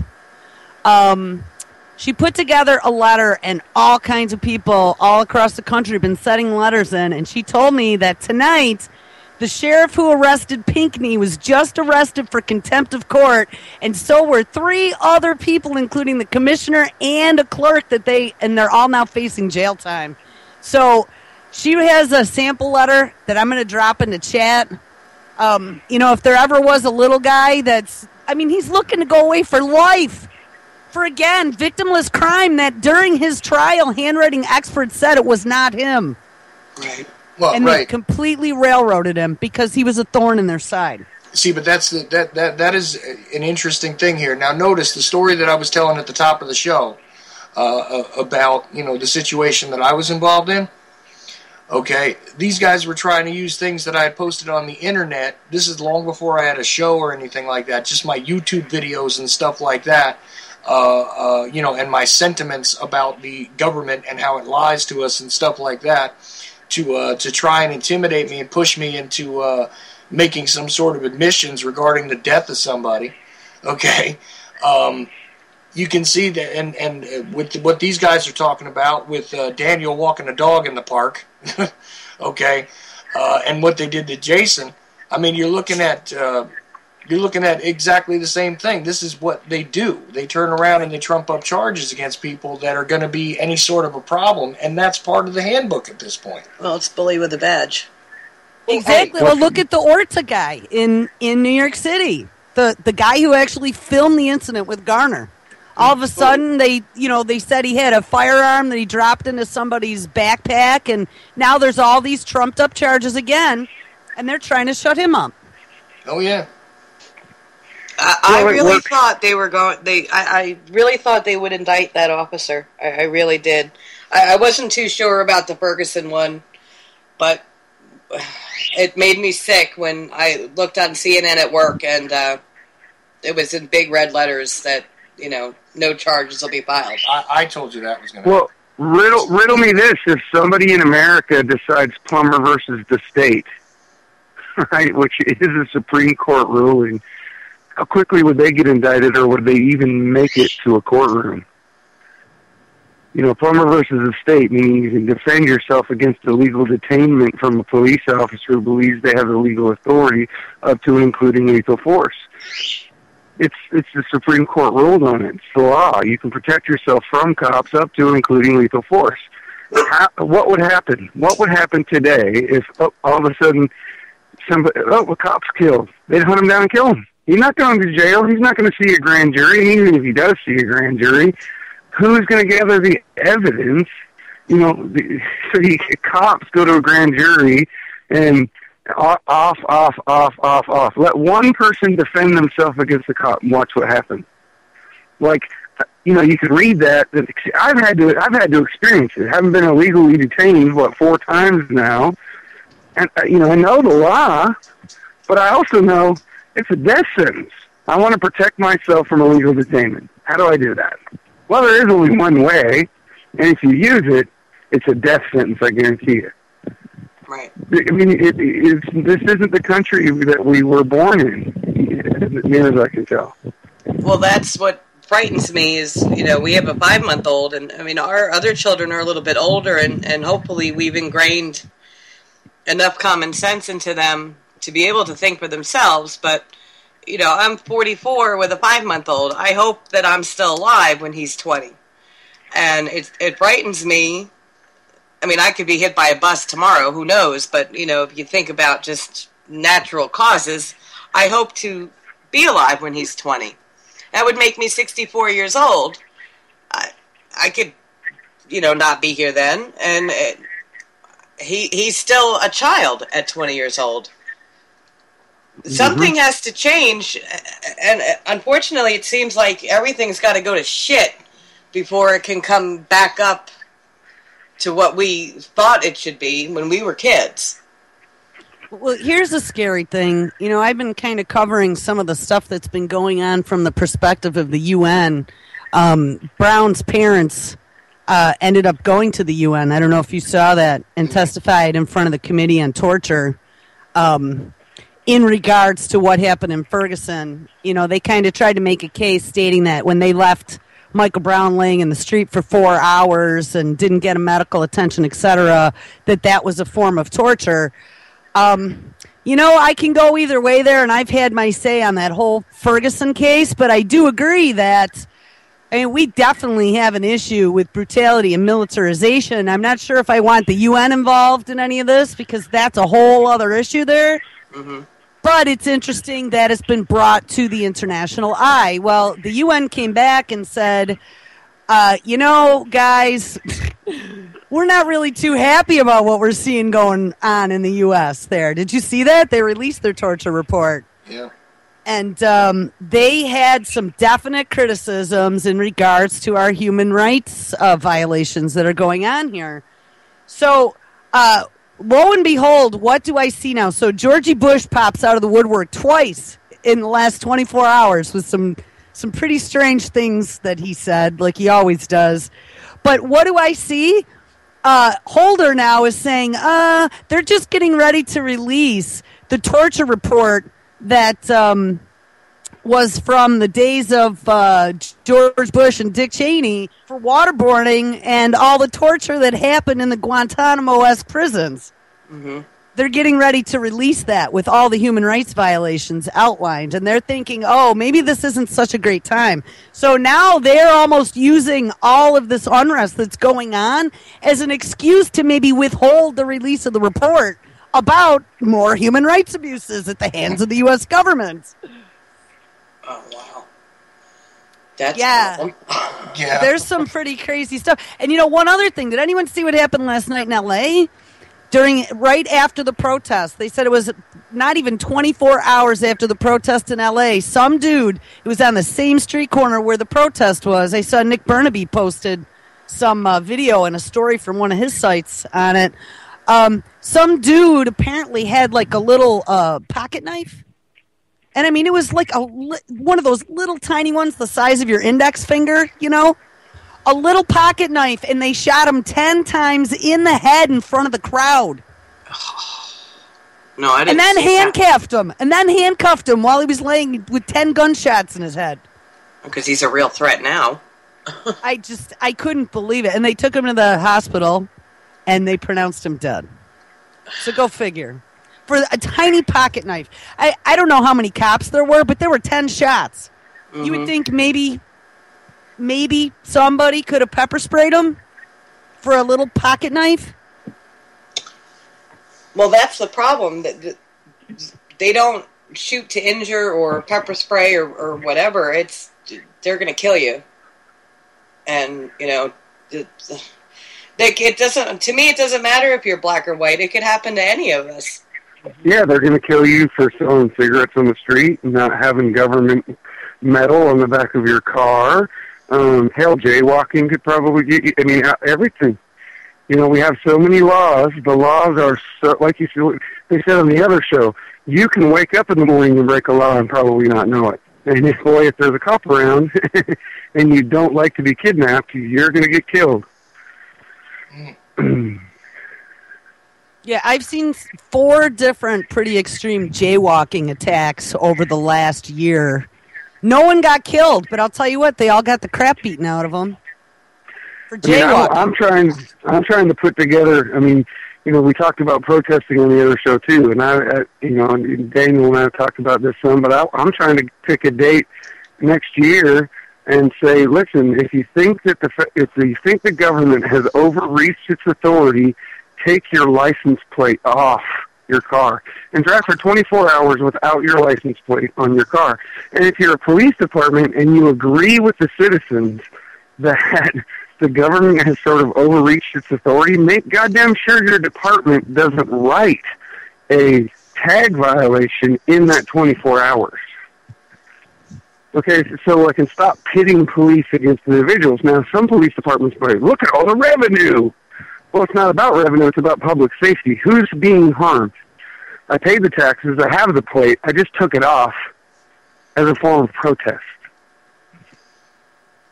She put together a letter, and all kinds of people all across the country have been sending letters in. And she told me that tonight, the sheriff who arrested Pinckney was just arrested for contempt of court, and so were 3 other people, including the commissioner and a clerk, and they're all now facing jail time. So she has a sample letter that I'm going to drop in the chat. If there ever was a little guy he's looking to go away for life. For, again, victimless crime that during his trial, handwriting experts said it was not him. Right. Well, and they completely railroaded him because he was a thorn in their side. See, but that is an interesting thing here. Now, notice the story that I was telling at the top of the show about, the situation that I was involved in. Okay, these guys were trying to use things that I had posted on the internet. This is long before I had a show or anything like that, just my YouTube videos and stuff like that. And my sentiments about the government and how it lies to us and stuff like that, to try and intimidate me and push me into making some sort of admissions regarding the death of somebody. Okay, you can see that, and with what these guys are talking about, with Daniel walking a dog in the park, okay, and what they did to Jason. I mean, you're looking at exactly the same thing. This is what they do. They turn around and they trump up charges against people that are going to be any sort of a problem, and that's part of the handbook at this point. Well, it's bully with a badge. Exactly. Well, look at the Orta guy in New York City. The guy who actually filmed the incident with Garner. All of a sudden, they said he had a firearm that he dropped into somebody's backpack, and now there's all these trumped up charges again, and they're trying to shut him up. Oh, yeah. I really thought they were going. I really thought they would indict that officer. I really did. I wasn't too sure about the Ferguson one, but it made me sick when I looked on CNN at work, and it was in big red letters that no charges will be filed. I told you that was going to. Well, riddle me this: if somebody in America decides Plummer versus the state, right, which is a Supreme Court ruling. How quickly would they get indicted, or would they even make it to a courtroom? Plummer versus the state, meaning you can defend yourself against illegal detainment from a police officer who believes they have the legal authority, up to and including lethal force. It's the Supreme Court ruled on it. It's the law. You can protect yourself from cops up to and including lethal force. What would happen? What would happen today if all of a sudden a cop's killed? They'd hunt him down and kill him. He's not going to jail. He's not going to see a grand jury. And even if he does see a grand jury, who's going to gather the evidence? The cops go to a grand jury and off. Let one person defend themselves against the cop and watch what happens. You could read that. I've had to experience it. I haven't been illegally detained 4 times now, and I know the law, but I also know it's a death sentence. I want to protect myself from illegal detainment. How do I do that? Well, there is only one way, and if you use it, it's a death sentence, I guarantee you. Right. I mean, this isn't the country that we were born in, as near as I can tell. Well, that's what frightens me is, we have a 5-month-old, and, our other children are a little bit older, and hopefully we've ingrained enough common sense into them to be able to think for themselves. But, I'm 44 with a 5-month-old. I hope that I'm still alive when he's 20. And it frightens me. I mean, I could be hit by a bus tomorrow, who knows? But, if you think about just natural causes, I hope to be alive when he's 20. That would make me 64 years old. I could, not be here then. And he's still a child at 20 years old. Something has to change. And unfortunately, it seems like everything's got to go to shit before it can come back up to what we thought it should be when we were kids. Well, here's a scary thing. I've been kind of covering some of the stuff that's been going on from the perspective of the UN. Brown's parents ended up going to the UN. I don't know if you saw that, and testified in front of the Committee on Torture in regards to what happened in Ferguson. They kind of tried to make a case stating that when they left Michael Brown laying in the street for 4 hours and didn't get a medical attention, etc., that was a form of torture. I can go either way there, and I've had my say on that whole Ferguson case, but I do agree that we definitely have an issue with brutality and militarization. I'm not sure if I want the UN involved in any of this, because that's a whole other issue there. Mm-hmm. But it's interesting that it's been brought to the international eye. Well, the UN came back and said, guys, we're not really too happy about what we're seeing going on in the U.S. there. Did you see that? They released their torture report. Yeah. And they had some definite criticisms in regards to our human rights violations that are going on here. So, lo and behold, what do I see now? So Georgie Bush pops out of the woodwork twice in the last 24 hours with some pretty strange things that he said, like he always does. But what do I see? Holder now is saying, they're just getting ready to release the torture report that was from the days of George Bush and Dick Cheney for waterboarding and all the torture that happened in the Guantanamo-esque prisons. Mm-hmm. They're getting ready to release that with all the human rights violations outlined, and they're thinking, maybe this isn't such a great time. So now they're almost using all of this unrest that's going on as an excuse to maybe withhold the release of the report about more human rights abuses at the hands of the U.S. government. Oh, wow. That's cool. Yeah. There's some pretty crazy stuff. And, one other thing. Did anyone see what happened last night in L.A.? Right after the protest, they said it was not even 24 hours after the protest in L.A., some dude, it was on the same street corner where the protest was. I saw Nick Burnaby posted some video and a story from one of his sites on it. Some dude apparently had like a little pocket knife. And I mean, it was like one of those little tiny ones the size of your index finger, a little pocket knife, and they shot him 10 times in the head in front of the crowd. No, I didn't. And then handcuffed him while he was laying with 10 gunshots in his head. Because he's a real threat now. I couldn't believe it. And they took him to the hospital, and they pronounced him dead. So go figure. For a tiny pocket knife. I don't know how many cops there were, but there were 10 shots. Mm-hmm. You would think maybe somebody could have pepper sprayed him for a little pocket knife. Well, that's the problem. That they don't shoot to injure or pepper spray or whatever. They're going to kill you. And, it doesn't. To me, it doesn't matter if you're black or white. It could happen to any of us. Yeah, they're going to kill you for selling cigarettes on the street and not having government metal on the back of your car. Hell, jaywalking could probably get you. I mean, everything. We have so many laws. The laws are so, like they said on the other show, you can wake up in the morning and break a law and probably not know it. And if there's a cop around and you don't like to be kidnapped, you're going to get killed. Yeah, I've seen 4 different pretty extreme jaywalking attacks over the last year. No one got killed, but I'll tell you what, they all got the crap beaten out of them for jaywalking. I'm trying to put together. I mean, we talked about protesting on the other show too, and and Daniel and I have talked about this some, but I'm trying to pick a date next year and say, listen, if you think that the government has overreached its authority, take your license plate off your car and drive for 24 hours without your license plate on your car. And if you're a police department and you agree with the citizens that the government has sort of overreached its authority, make goddamn sure your department doesn't write a tag violation in that 24 hours. Okay, so I can stop pitting police against individuals. Now, some police departments say, look at all the revenue. Well, it's not about revenue, it's about public safety. Who's being harmed? I paid the taxes, I have the plate, I just took it off as a form of protest.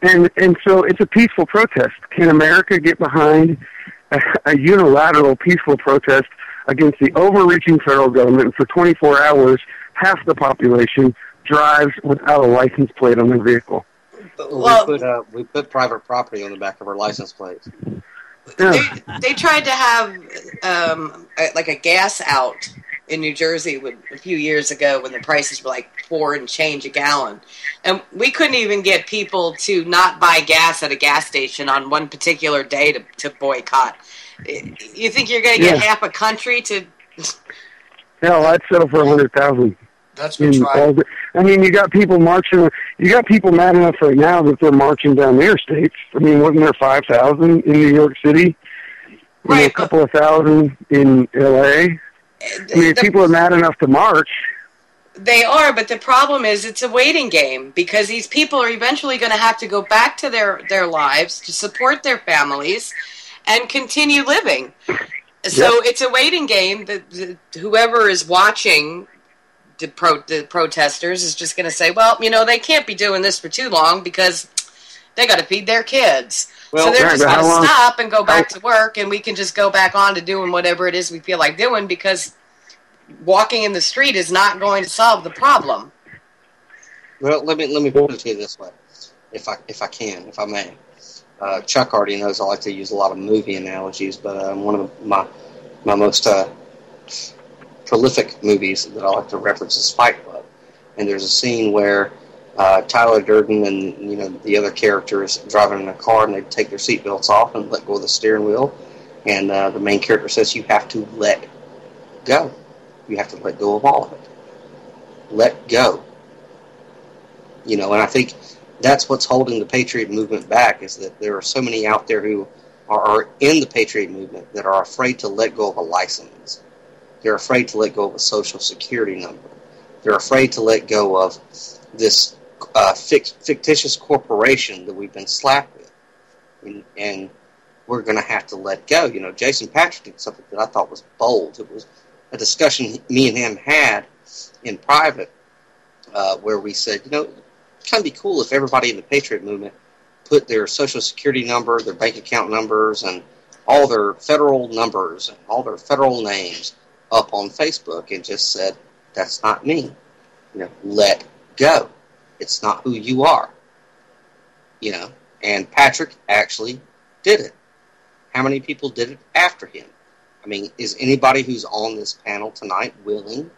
And so it's a peaceful protest. Can America get behind a unilateral peaceful protest against the overreaching federal government? For 24 hours, half the population drives without a license plate on their vehicle. Well, we put private property on the back of our license plates. Yeah. They tried to have like a gas out in New Jersey a few years ago when the prices were like $4 and change a gallon, and we couldn't even get people to not buy gas at a gas station on one particular day to boycott. You think you're going to get half a country to? Hell, I'd settle for 100,000. That's been tried. I mean, you got people marching. You got people mad enough right now that they're marching down their states. I mean, wasn't there 5,000 in New York City? Right. A couple of thousand in L.A. I mean, people are mad enough to march. They are, but the problem is it's a waiting game because these people are eventually going to have to go back to their lives to support their families and continue living. So it's a waiting game that whoever is watching the protesters is just going to say, well, they can't be doing this for too long because they got to feed their kids. Well, so they're just going to stop and go back to work, and we can just go back on to doing whatever it is we feel like doing because walking in the street is not going to solve the problem. Well, let me put it to you this way, if I may. Chuck already knows I like to use a lot of movie analogies, but one of my most prolific movies that I like to reference is Fight Club. And there's a scene where Tyler Durden and the other characters driving in a car, and they take their seatbelts off and let go of the steering wheel. And the main character says, "You have to let go. You have to let go of all of it. Let go." And I think that's what's holding the Patriot movement back, is that there are so many out there who are in the Patriot movement that are afraid to let go of a license. They're afraid to let go of a social security number. They're afraid to let go of this fictitious corporation that we've been slapped with. And we're going to have to let go. Jason Patrick did something that I thought was bold. It was a discussion me and him had in private where we said, it'd kind of be cool if everybody in the Patriot movement put their social security number, their bank account numbers, and all their federal numbers and all their federal names up on Facebook and just said, that's not me. Let go. It's not who you are. And Patrick actually did it. How many people did it after him? I mean, is anybody who's on this panel tonight willing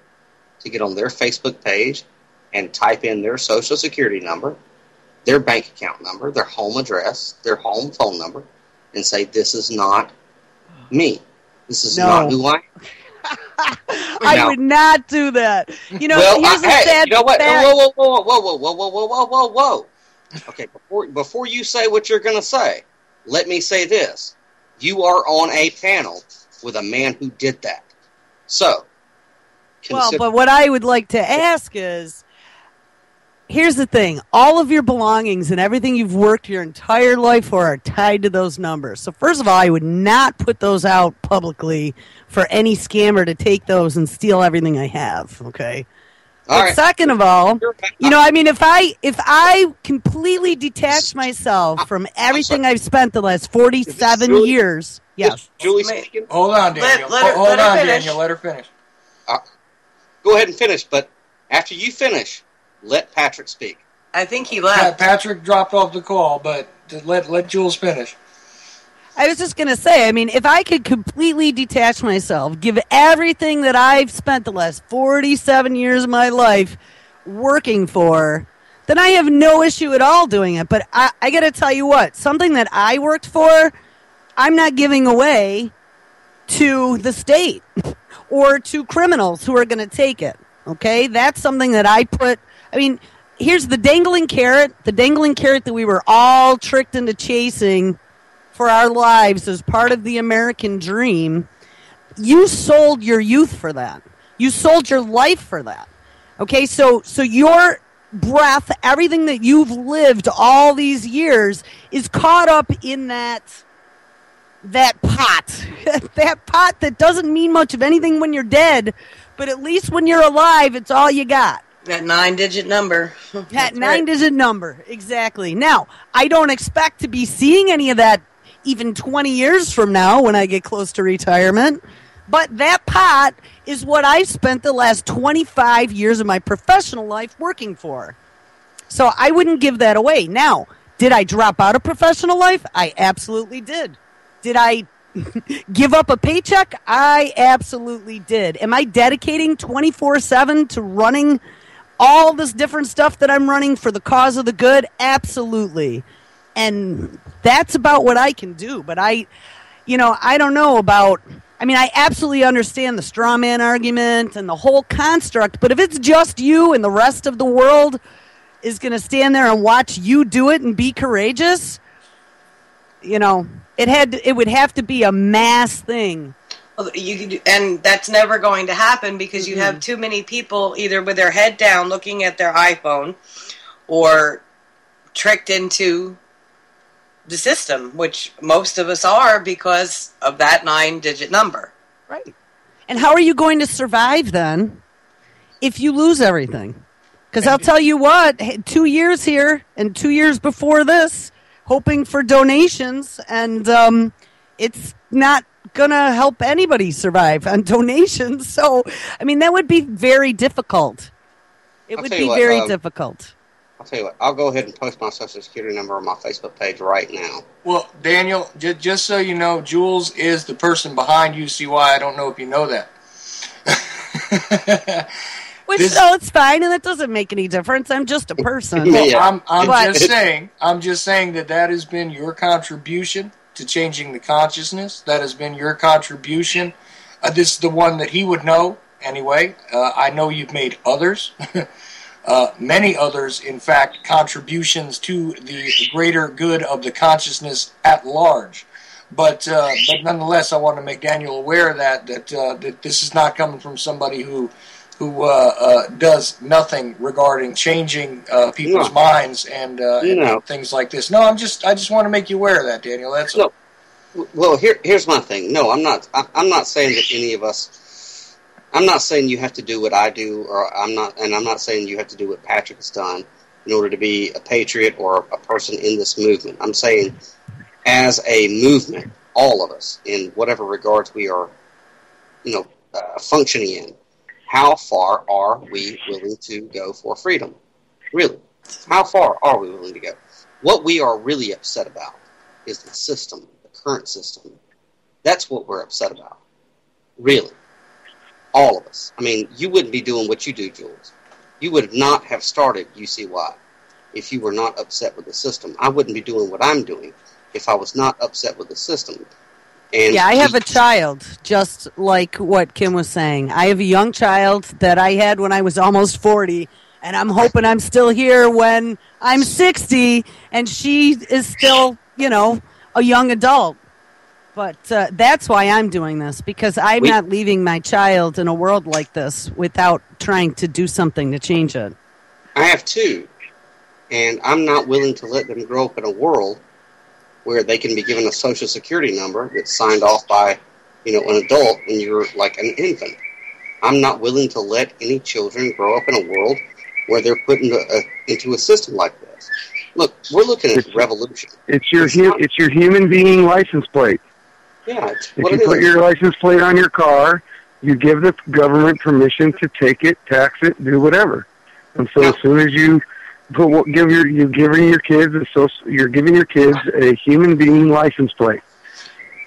to get on their Facebook page and type in their social security number, their bank account number, their home address, their home phone number, and say, this is not me. This is not who I am. I would not do that. Here's the sad what? fact. Whoa. Okay, before you say what you're going to say, let me say this. You are on a panel with a man who did that. So, but what I would like to ask is, here's the thing. All of your belongings and everything you've worked your entire life for are tied to those numbers. So first of all, I would not put those out publicly for any scammer to take those and steal everything I have, okay? All right. Second of all, if I completely detach myself from everything I've spent the last 47 years, yes. Julie speaking? Hold on, Daniel. Hold on, Daniel. Let her finish. Go ahead and finish, but after you finish, let Patrick speak. I think he left. Patrick dropped off the call, but let Jules finish. I was just going to say, I mean, if I could completely detach myself, give everything that I've spent the last 47 years of my life working for, then I have no issue at all doing it. But I got to tell you what, something that I worked for, I'm not giving away to the state or to criminals who are going to take it. Okay? That's something that I put, I mean, here's the dangling carrot that we were all tricked into chasing for our lives as part of the American dream. You sold your youth for that. You sold your life for that. Okay, so your breath, everything that you've lived all these years is caught up in that pot. That pot that doesn't mean much of anything when you're dead, but at least when you're alive, it's all you got. That 9-digit number. That 9-digit number, exactly. Now, I don't expect to be seeing any of that even 20 years from now when I get close to retirement. But that pot is what I've spent the last 25 years of my professional life working for. So I wouldn't give that away. Now, did I drop out of professional life? I absolutely did. Did I give up a paycheck? I absolutely did. Am I dedicating 24/7 to running all this different stuff that I'm running for the cause of the good? Absolutely. And that's about what I can do. But I don't know about, I mean, I absolutely understand the straw man argument and the whole construct, but if it's just you and the rest of the world is going to stand there and watch you do it and be courageous, it would have to be a mass thing. Well, and that's never going to happen because you have too many people either with their head down looking at their iPhone or tricked into the system, which most of us are because of that 9-digit number. Right. And how are you going to survive then if you lose everything? Because I'll tell you what, 2 years here and 2 years before this, hoping for donations, and it's not going to help anybody survive on donations. So, I mean, that would be very difficult. It would be very difficult. I'll tell you what, I'll go ahead and post my Social Security number on my Facebook page right now. Well, Daniel, just so you know, Jules is the person behind UCY. I don't know if you know that. It's fine, and that doesn't make any difference. I'm just a person. Yeah. I'm just saying that has been your contribution to changing the consciousness. That has been your contribution. This is the one that he would know anyway. I know you've made others. Many others, in fact, contributions to the greater good of the consciousness at large. But nonetheless, I want to make Daniel aware that this is not coming from somebody who does nothing regarding changing people's minds and things like this. No, I just want to make you aware of that, Daniel. That's all. Well, here's my thing. No, I'm not saying that any of us. I'm not saying you have to do what I do, I'm not saying you have to do what Patrick has done in order to be a patriot or a person in this movement. I'm saying, as a movement, all of us, in whatever regards we are, functioning in, how far are we willing to go for freedom? Really, how far are we willing to go? What we are really upset about is the system, the current system. That's what we're upset about, really. All of us. I mean, you wouldn't be doing what you do, Jules. You would not have started UCY if you were not upset with the system. I wouldn't be doing what I'm doing if I was not upset with the system. And I have a child, just like what Kim was saying. I have a young child that I had when I was almost 40, and I'm hoping I'm still here when I'm 60, and she is still, a young adult. But that's why I'm doing this, because I'm not leaving my child in a world like this without trying to do something to change it. I have two, and I'm not willing to let them grow up in a world where they can be given a Social Security number that's signed off by, an adult, and you're like an infant. I'm not willing to let any children grow up in a world where they're put into a system like this. Look, we're looking at revolution. It's your human being license plate. Yeah, if you put your license plate on your car, you give the government permission to take it, tax it, do whatever. And so as soon as you're giving your kids a human being license plate.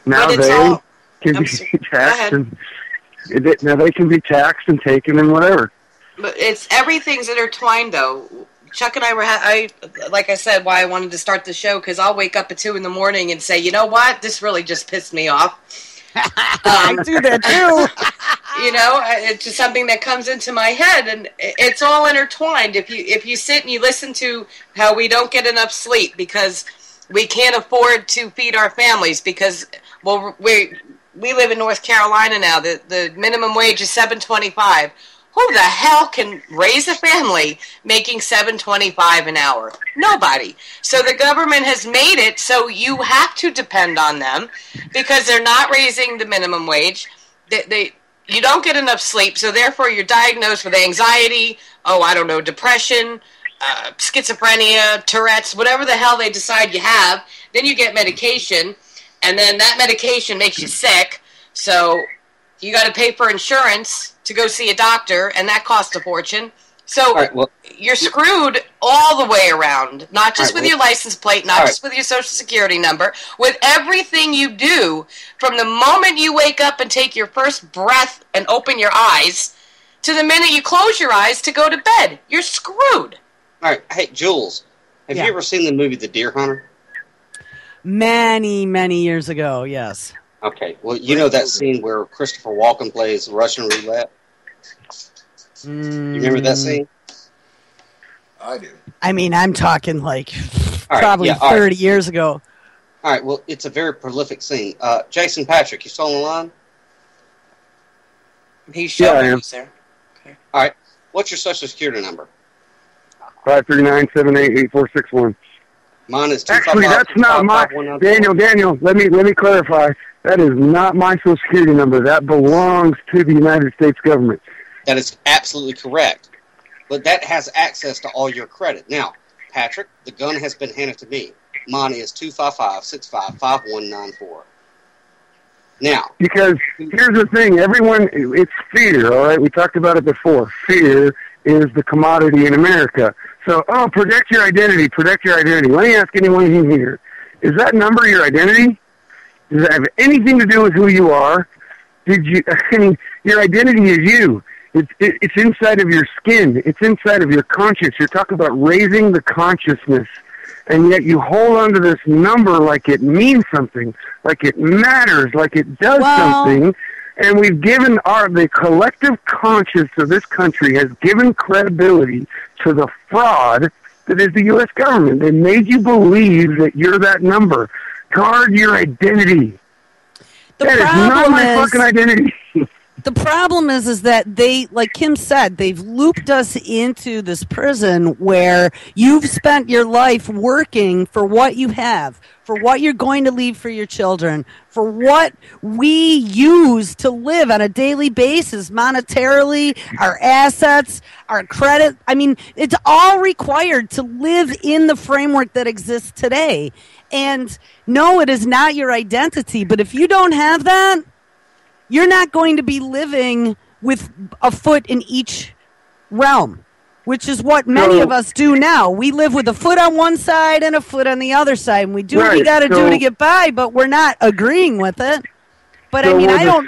Now But it's they all- can I'm be sorry. Go taxed ahead. now they can be taxed and taken and whatever. But it's everything's intertwined, though. Chuck and I were, like I said, why I wanted to start the show, because I'll wake up at 2 a.m. and say, you know what, this really just pissed me off. I do that too. You know, it's just something that comes into my head, and it's all intertwined. If you sit and you listen to how we don't get enough sleep because we can't afford to feed our families, because we live in North Carolina now. The minimum wage is $7.25. Who the hell can raise a family making $7.25 an hour? Nobody. So the government has made it so you have to depend on them because they're not raising the minimum wage. You don't get enough sleep, so therefore you're diagnosed with anxiety, depression, schizophrenia, Tourette's, whatever the hell they decide you have. Then you get medication, and then that medication makes you sick, so you got to pay for insurance to go see a doctor, and that costs a fortune. So you're screwed all the way around, not just with your license plate, not just with your social security number, with everything you do from the moment you wake up and take your first breath and open your eyes to the minute you close your eyes to go to bed. You're screwed. All right. Hey, Jules, have you ever seen the movie The Deer Hunter? Many, many years ago, yes. Okay. Well, you know that scene where Christopher Walken plays Russian roulette? You remember that scene? I do. I mean, I'm talking like right, probably yeah, all 30 years ago. All right. Well, it's a very prolific scene. Jason Patrick, you still on the line? He's showing us there. Okay. All right. What's your social security number? 539-78-8461. Mine is Actually, that's not my Daniel. Let me clarify. That is not my Social Security number. That belongs to the United States government. That is absolutely correct. But that has access to all your credit. Now, Patrick, the gun has been handed to me. Mine is 255-65-5194. Now, because here's the thing, it's fear, all right? We talked about it before. Fear is the commodity in America. So, protect your identity. Let me ask anyone in here, is that number your identity? Does it have anything to do with who you are? Your identity is you. It's inside of your skin. It's inside of your conscience. You're talking about raising the consciousness, and yet you hold on to this number like it means something, like it matters, like it does something. And we've given the collective conscience of this country has given credibility to the fraud that is the U.S. government. They made you believe that you're that number. Guard your identity. That is not my fucking identity. The problem is that they, like Kim said, they've looped us into this prison where you've spent your life working for what you have, for what you're going to leave for your children, for what we use to live on a daily basis, monetarily, our assets, our credit. I mean, it's all required to live in the framework that exists today. And no, it is not your identity, but if you don't have that, you're not going to be living with a foot in each realm, which is what many of us do now. We live with a foot on one side and a foot on the other side, and we do what we got to do to get by, but we're not agreeing with it. But I mean, I don't...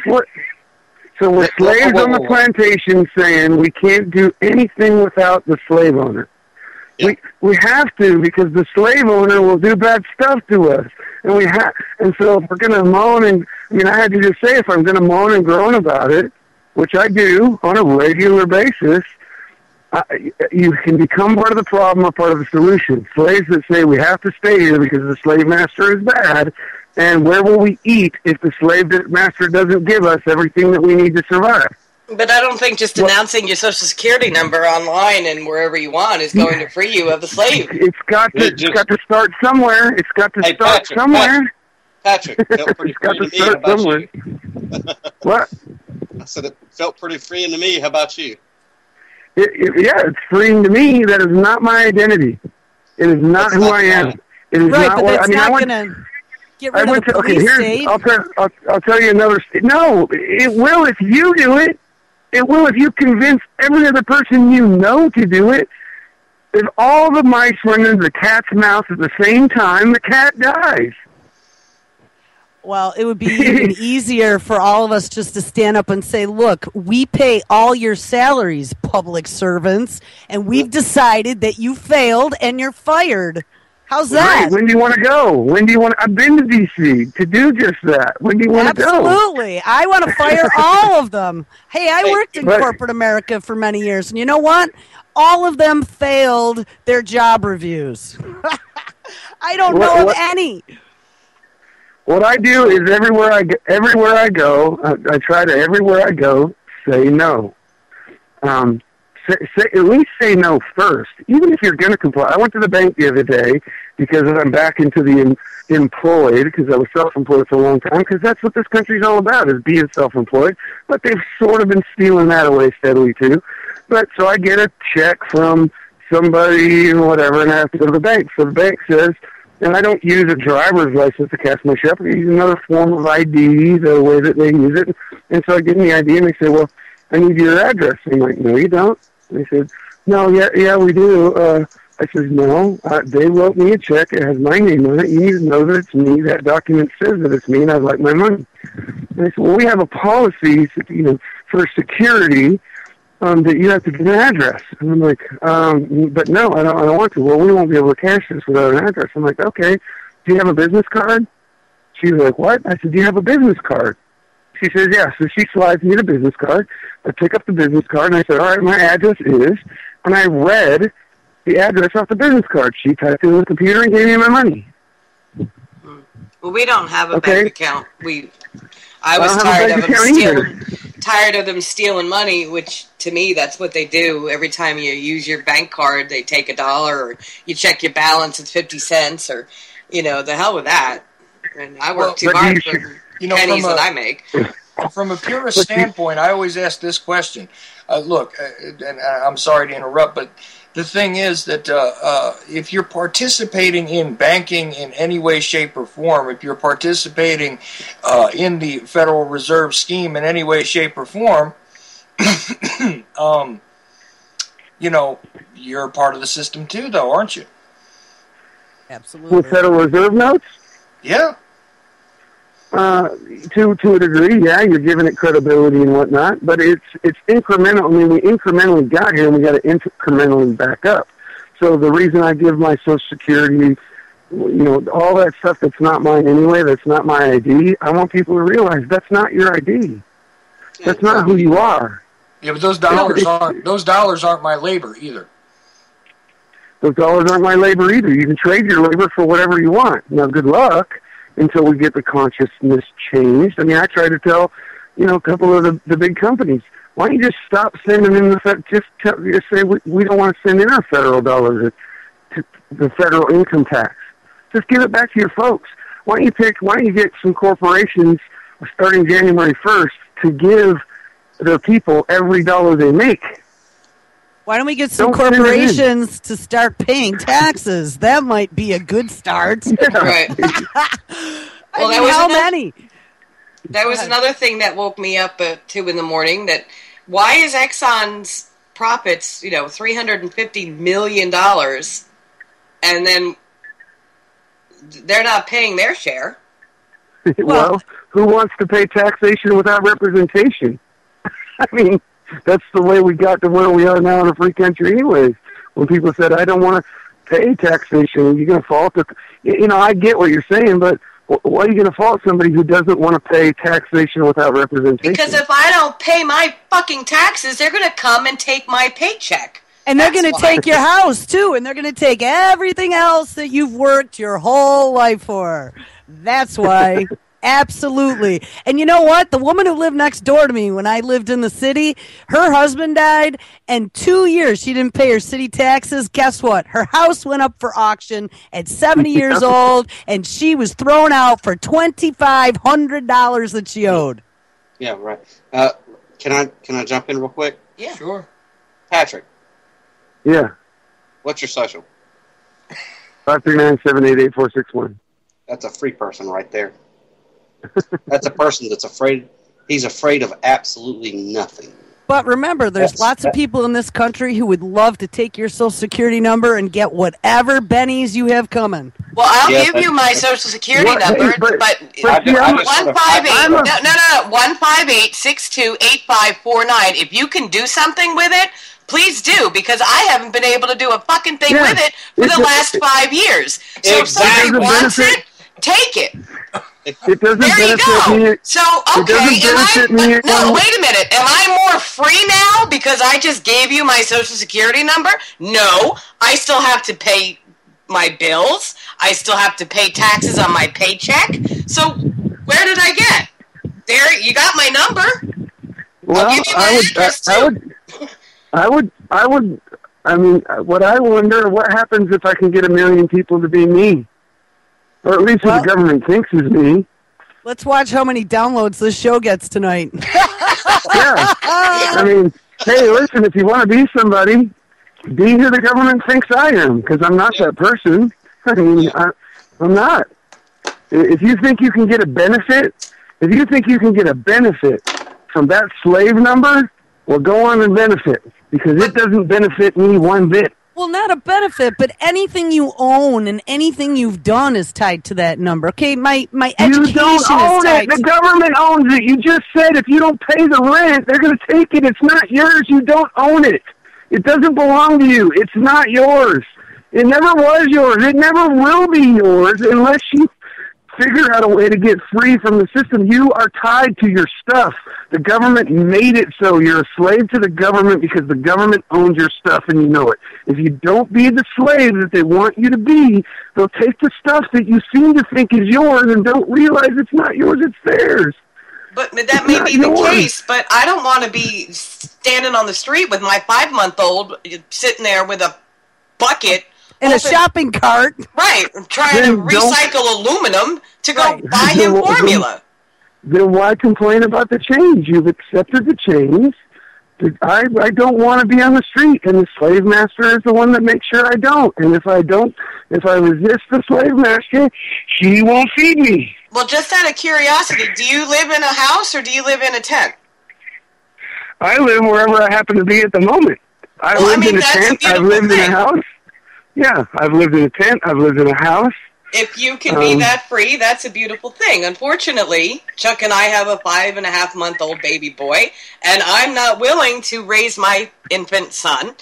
So we're slaves on the plantation saying we can't do anything without the slave owner. Yeah. We have to, because the slave owner will do bad stuff to us. And so if we're going to moan I had to just say, if I'm going to moan and groan about it, which I do on a regular basis, you can become part of the problem or part of the solution. Slaves that say we have to stay here because the slave master is bad, and where will we eat if the slave master doesn't give us everything that we need to survive? But I don't think just announcing your Social Security number online and wherever you want is going to free you of the slave. It's got to start somewhere. It's got to start somewhere. Patrick, felt pretty free to me. How about you? What? I said it felt pretty freeing to me. How about you? It's freeing to me. That is not my identity. It is not who I am. It is right, not but what that's not going to get rid of the police state. I'll tell you another. No, it will if you do it. It will if you convince every other person you know to do it. If all the mice run into the cat's mouth at the same time, the cat dies. Well, it would be even easier for all of us just to stand up and say, look, we pay all your salaries, public servants, and we've decided that you failed and you're fired. How's that? Right. When do you want to go? When do you want? I've been to D.C. to do just that. When do you want to go? Absolutely. I want to fire all of them. Hey, I worked in corporate America for many years, and you know what? All of them failed their job reviews. I don't know of any. What I do is everywhere I go, I try to everywhere I go say no. At least say no first, even if you're going to comply. I went to the bank the other day because I'm back into the employed, because I was self-employed for a long time, because that's what this country's all about, is being self-employed. But they've sort of been stealing that away steadily too. But so I get a check from somebody or whatever, and I have to go to the bank. So the bank says, and I don't use a driver's license to cash my check. I use another form of ID, the way that they use it. And so I give them the ID, and they say, well, I need your address. And I'm like, no, you don't. They said, no, yeah, we do. I said, no, they wrote me a check. It has my name on it. You need to know that it's me. That document says that it's me, and I'd like my money. And they said, well, we have a policy, for security, that you have to give an address. And I'm like, but no, I don't want to. Well, we won't be able to cash this without an address. I'm like, okay, do you have a business card? She was like, what? I said, do you have a business card? She says, yeah. So she slides me the business card. I pick up the business card, and I said, all right, my address is, and I read the address off the business card. She typed it in the computer and gave me my money. Well, we don't have a bank account. I was tired of them stealing money, which to me, that's what they do. Every time you use your bank card, they take $1, or you check your balance, it's 50 cents, or, the hell with that. And I work too hard for pennies that I make. From a purist standpoint, I always ask this question. Look, and I'm sorry to interrupt, but the thing is that if you're participating in banking in any way, shape, or form, if you're participating in the Federal Reserve scheme in any way, shape, or form, you're a part of the system too, though, aren't you? Absolutely. With Federal Reserve notes? Yeah. To a degree, yeah, you're giving it credibility and whatnot, but it's incremental. I mean, we incrementally got here, and we got to incrementally back up. So the reason I give my Social Security, all that stuff that's not mine anyway, that's not my ID, I want people to realize that's not your ID. That's not who you are. Yeah, but those dollars aren't my labor either. Those dollars aren't my labor either. You can trade your labor for whatever you want. Now, good luck until we get the consciousness changed. I mean, I try to tell, a couple of the big companies, why don't you just stop sending in just say we don't want to send in our federal dollars to the federal income tax. Just give it back to your folks. Why don't you get some corporations starting January 1st to give their people every dollar they make? Why don't we get some corporations to start paying taxes? That might be a good start. Yeah. Right. Well, how many? That was another thing that woke me up at 2 in the morning. That why is Exxon's profits, $350 million, and then they're not paying their share? Well, who wants to pay taxation without representation? I mean, that's the way we got to where we are now in a free country anyways. When people said, I don't want to pay taxation, you're going to fault the... I get what you're saying, but why are you going to fault somebody who doesn't want to pay taxation without representation? Because if I don't pay my fucking taxes, they're going to come and take my paycheck. And they're going to take your house, too, and they're going to take everything else that you've worked your whole life for. That's why... Absolutely. And you know what? The woman who lived next door to me when I lived in the city, her husband died, and 2 years she didn't pay her city taxes. Guess what? Her house went up for auction at 70 years old, and she was thrown out for $2,500 that she owed. Yeah, right. Can I jump in real quick? Yeah. Sure. Patrick. Yeah. What's your social? 539-788-461. That's a free person right there. That's a person that's afraid. He's afraid of absolutely nothing. But remember, there's lots of people in this country who would love to take your Social Security number and get whatever bennies you have coming. Well, I'll give you my Social Security number, but 158-628549. If you can do something with it, please do, because I haven't been able to do a fucking thing with it for the last 5 years. So if somebody wants it, take it. It doesn't there you benefit go. me. So, okay, wait a minute. Am I more free now because I just gave you my Social Security number? No. I still have to pay my bills. I still have to pay taxes on my paycheck. So, where did I get? There, you got my number. Well, I'll give you my address too. I mean, what I wonder, what happens if I can get 1 million people to be me? Or at least who the government thinks is me. Let's watch how many downloads this show gets tonight. Yeah. I mean, hey, listen, if you want to be somebody, be who the government thinks I am, because I'm not that person. I mean, I'm not. If you think you can get a benefit, from that slave number, well, go on and benefit, because it doesn't benefit me one bit. Well, not a benefit, but anything you own and anything you've done is tied to that number. Okay, my education You don't own it. The government owns it. You just said if you don't pay the rent, they're going to take it. It's not yours. You don't own it. It doesn't belong to you. It's not yours. It never was yours. It never will be yours unless you figure out a way to get free from the system. You are tied to your stuff. The government made it so you're a slave to the government because the government owns your stuff and you know it. If you don't be the slave that they want you to be, they'll take the stuff that you seem to think is yours and don't realize it's not yours, it's theirs. But that may be the case, but I don't want to be standing on the street with my 5-month-old sitting there with a bucket and a shopping cart. Right, trying to recycle aluminum to go buy him formula. Then why complain about the change? You've accepted the change. I don't want to be on the street, and the slave master is the one that makes sure I don't. And if I resist the slave master, he won't feed me. Well, just out of curiosity, do you live in a house or do you live in a tent? I live wherever I happen to be at the moment. I've lived in a tent. I've lived in a house. Yeah, I've lived in a tent. I've lived in a house. If you can be that free, that's a beautiful thing. Unfortunately, Chuck and I have a 5.5-month-old baby boy, and I'm not willing to raise my infant son.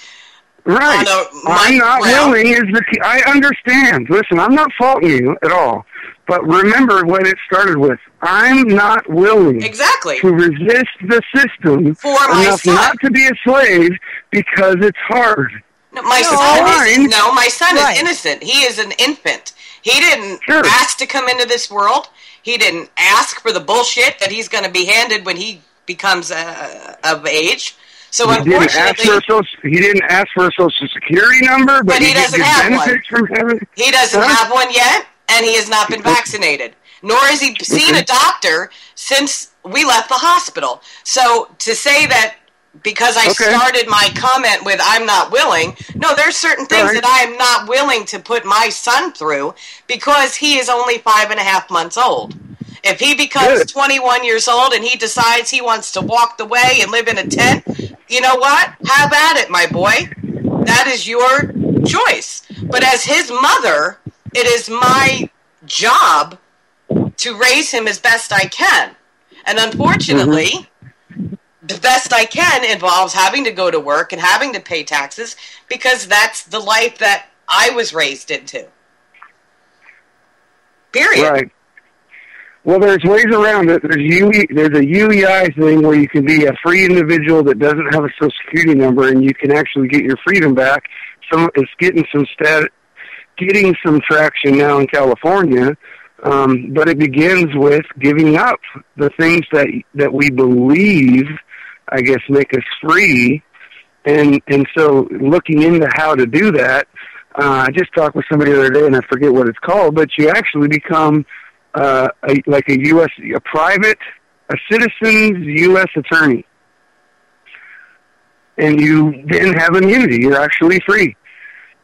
Right. I'm not willing. I understand. Listen, I'm not faulting you at all. But remember what it started with. I'm not willing to resist the system enough not to be a slave because it's hard. No, my son is innocent. He is an infant. He didn't ask to come into this world. He didn't ask for the bullshit that he's going to be handed when he becomes of age. So unfortunately, he didn't ask for a Social Security number, but he doesn't have one. He doesn't have one yet, and he has not been vaccinated. Nor has he seen a doctor since we left the hospital. So to say that because I started my comment with I'm not willing, no, there's certain things that I am not willing to put my son through because he is only 5.5 months old. If he becomes 21 years old and he decides he wants to walk the way and live in a tent, you know what? Have at it, my boy. That is your choice. But as his mother, it is my job to raise him as best I can. And unfortunately, the best I can involves having to go to work and having to pay taxes because that's the life that I was raised into. Period. Right. Well, there's ways around it. There's a UEI thing where you can be a free individual that doesn't have a Social Security number, and you can actually get your freedom back. It's getting some traction now in California, but it begins with giving up the things that we believe, I guess, make us free, and so looking into how to do that. I just talked with somebody the other day, and I forget what it's called, but you actually become a citizen's U.S. attorney. And you then have immunity. You're actually free.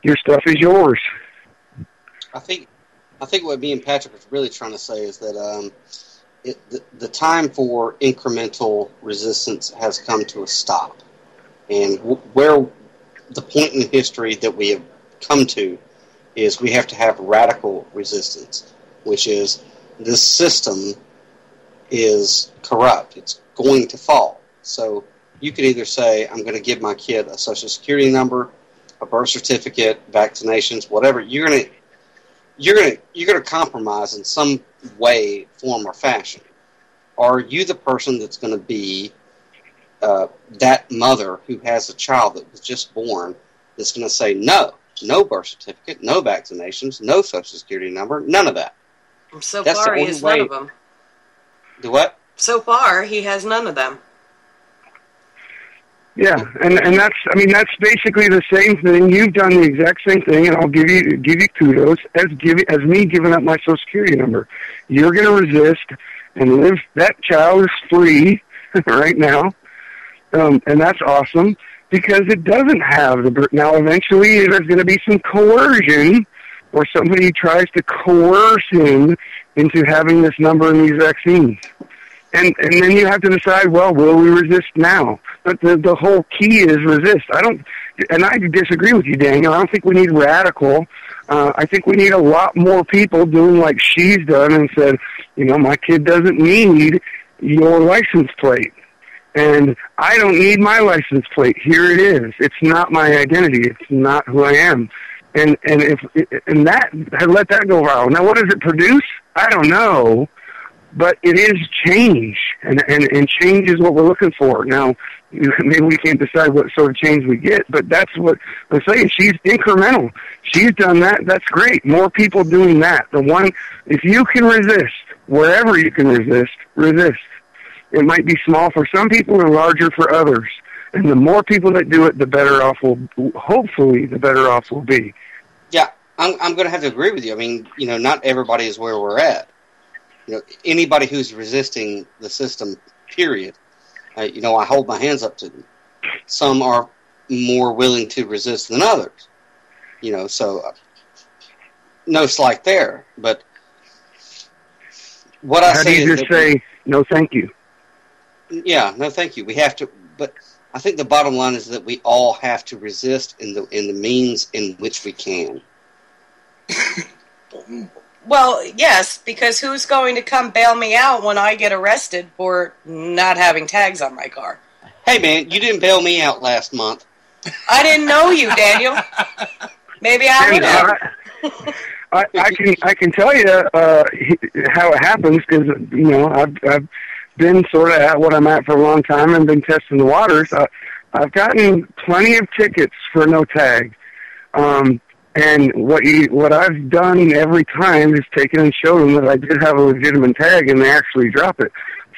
Your stuff is yours. I think what me and Patrick was really trying to say is that the time for incremental resistance has come to a stop. And where the point in history that we have come to is we have to have radical resistance, which is this system is corrupt. It's going to fall. So you could either say, I'm going to give my kid a social security number, a birth certificate, vaccinations, whatever. You're going to compromise in some way, form, or fashion. Are you the person that's going to be that mother who has a child that was just born that's going to say, no birth certificate, no vaccinations, no social security number, none of that? So far, he has none of them. Do what? So far, he has none of them. Yeah, and that's basically the same thing. You've done the exact same thing, and I'll give you kudos as me giving up my social security number. You're going to resist and live. That child is free right now, and that's awesome because it doesn't have the. Now, eventually, there's going to be some coercion, or somebody tries to coerce him into having this number and these vaccines. And then you have to decide, well, will we resist now? But the whole key is resist. I disagree with you, Daniel. I don't think we need radical. I think we need a lot more people doing like she's done and said, my kid doesn't need your license plate. And I don't need my license plate. Here it is. It's not my identity. It's not who I am. And that let that go viral. Now, what does it produce? I don't know. But it is change, and change is what we're looking for. Now, maybe we can't decide what sort of change we get, but that's what I'm saying. She's incremental. She's done that. That's great. More people doing that. If you can resist, wherever you can resist. It might be small for some people and larger for others. And the more people that do it, the better off hopefully, the better off we'll be. Yeah, I'm going to have to agree with you. I mean, not everybody is where we're at. Anybody who's resisting the system, period, I hold my hands up to them. Some are more willing to resist than others, so no slight there. But what I say is say, no, thank you. Yeah, no, thank you. We have to, but I think the bottom line is that we all have to resist in the means in which we can. Well, yes, because who's going to come bail me out when I get arrested for not having tags on my car? Hey, man, you didn't bail me out last month. I didn't know you, Daniel. Maybe I would have. I can tell you how it happens because I've been sort of at what I'm at for a long time and been testing the waters. I've gotten plenty of tickets for no tag. And what I've done every time is taken and shown them that I did have a legitimate tag, and they actually drop it.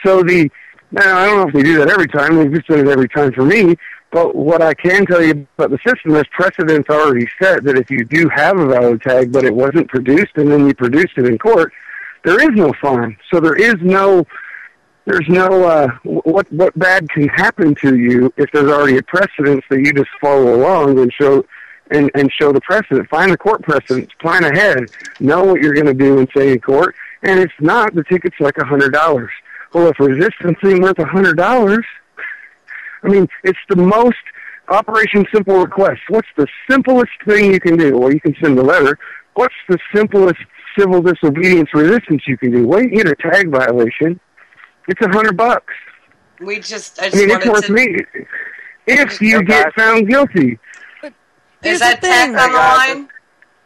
So now I don't know if they do that every time. They've just done it every time for me. But what I can tell you about the system is precedent's already set that if you do have a valid tag, but it wasn't produced, and then you produced it in court, there is no fine. So there's no what bad can happen to you if there's already a precedent that you just follow along and show. And show the precedent. Find the court precedent. Plan ahead. Know what you're going to do and say in court. And if not, the ticket's like $100. Well, if resistance ain't worth $100, I mean, it's the most Operation Simple Request. What's the simplest thing you can do? Well, you can send a letter. What's the simplest civil disobedience resistance you can do? Well, you get a tag violation. It's $100. It's worth me if you get found guilty. Is that Tech on the line?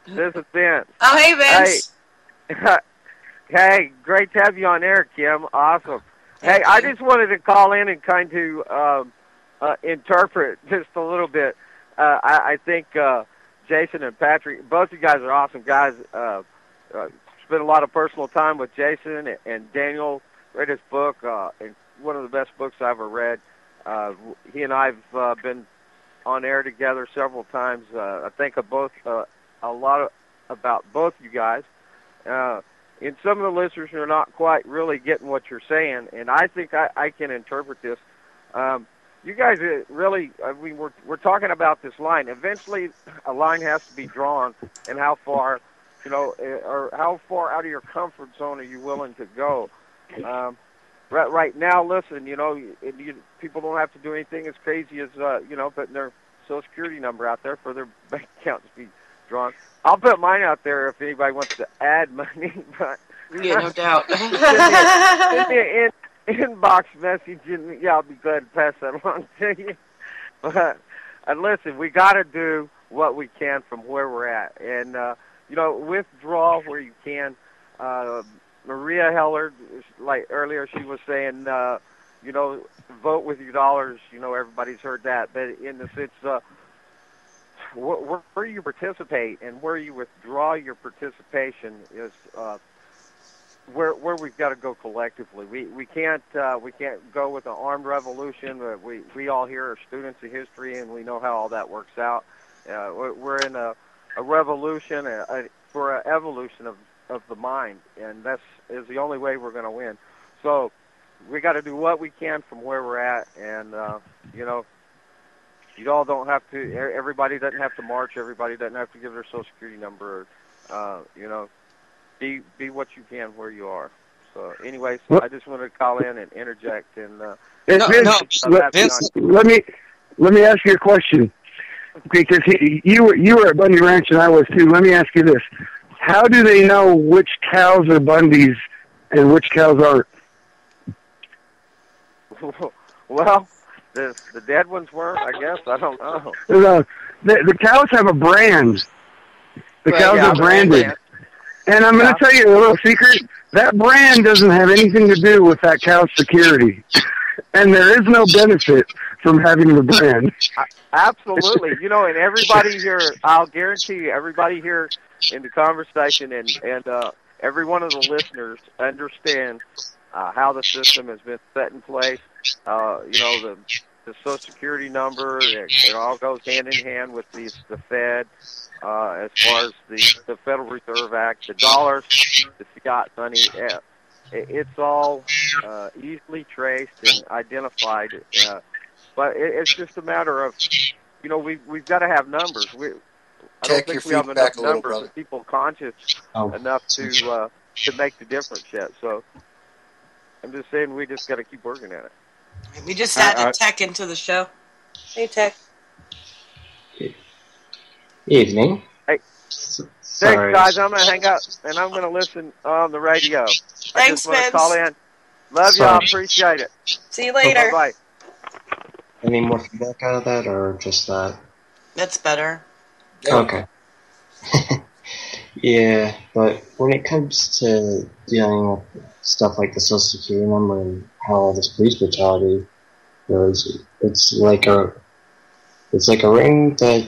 This is Vince. Oh, hey, Vince. Hey, great to have you on air, Kim. Awesome. Thank you. I just wanted to call in and kind of interpret just a little bit. I think Jason and Patrick, both of you guys are awesome guys. Spent a lot of personal time with Jason and Daniel. Read his book, and one of the best books I ever read. He and I have been on air together several times. I think a lot about both you guys. And some of the listeners are not quite really getting what you're saying, and I think I can interpret this. You guys really, we're talking about this line. Eventually, a line has to be drawn, and how far, or how far out of your comfort zone are you willing to go? Right now, listen, people don't have to do anything as crazy as, putting their Social Security number out there for their bank account to be drawn. I'll put mine out there if anybody wants to add money. But yeah, no doubt. send me an inbox message, and I'll be glad to pass that along to you. But listen, we got to do what we can from where we're at, and withdraw where you can. Maria Heller, like earlier, she was saying, vote with your dollars. Everybody's heard that, but in the sense, where you participate and where you withdraw your participation is where we've got to go collectively. We can't go with an armed revolution. We all here are students of history, and we know how all that works out. We're in a revolution for an evolution of the mind, and that's is the only way we're going to win. So we got to do what we can from where we're at, and you all don't have to. Everybody doesn't have to march. Everybody doesn't have to give their Social Security number. Be what you can where you are. So, anyways, I just wanted to call in and interject. And let me ask you a question, because you were at Bundy Ranch and I was too. Let me ask you this: how do they know which cows are Bundy's and which cows aren't? Well, the dead ones weren't, I guess. I don't know. The cows have a brand. The cows are branded. And I'm going to tell you a little secret. That brand doesn't have anything to do with that cow's security. And there is no benefit from having the brand. Absolutely. And everybody here, I'll guarantee you, everybody here in the conversation and every one of the listeners understand how the system has been set in place. The Social Security number, it all goes hand in hand with the Fed, as far as the Federal Reserve Act, the dollars, the fiat money. It's all easily traced and identified. But it's just a matter of, we've got to have numbers. I don't think we have enough numbers of people conscious enough to make the difference yet. So I'm just saying we just got to keep working at it. We just added Tech into the show. Hey, Tech. Evening. Hey. Thanks, guys. I'm going to hang up, and I'm going to listen on the radio. Thanks, I just want to call in. Love y'all. Appreciate it. See you later. Bye-bye. Any more feedback out of that, or just that? That's better. Okay. Yeah, but when it comes to dealing with stuff like the Social Security number and how all this police brutality goes, it's like a ring that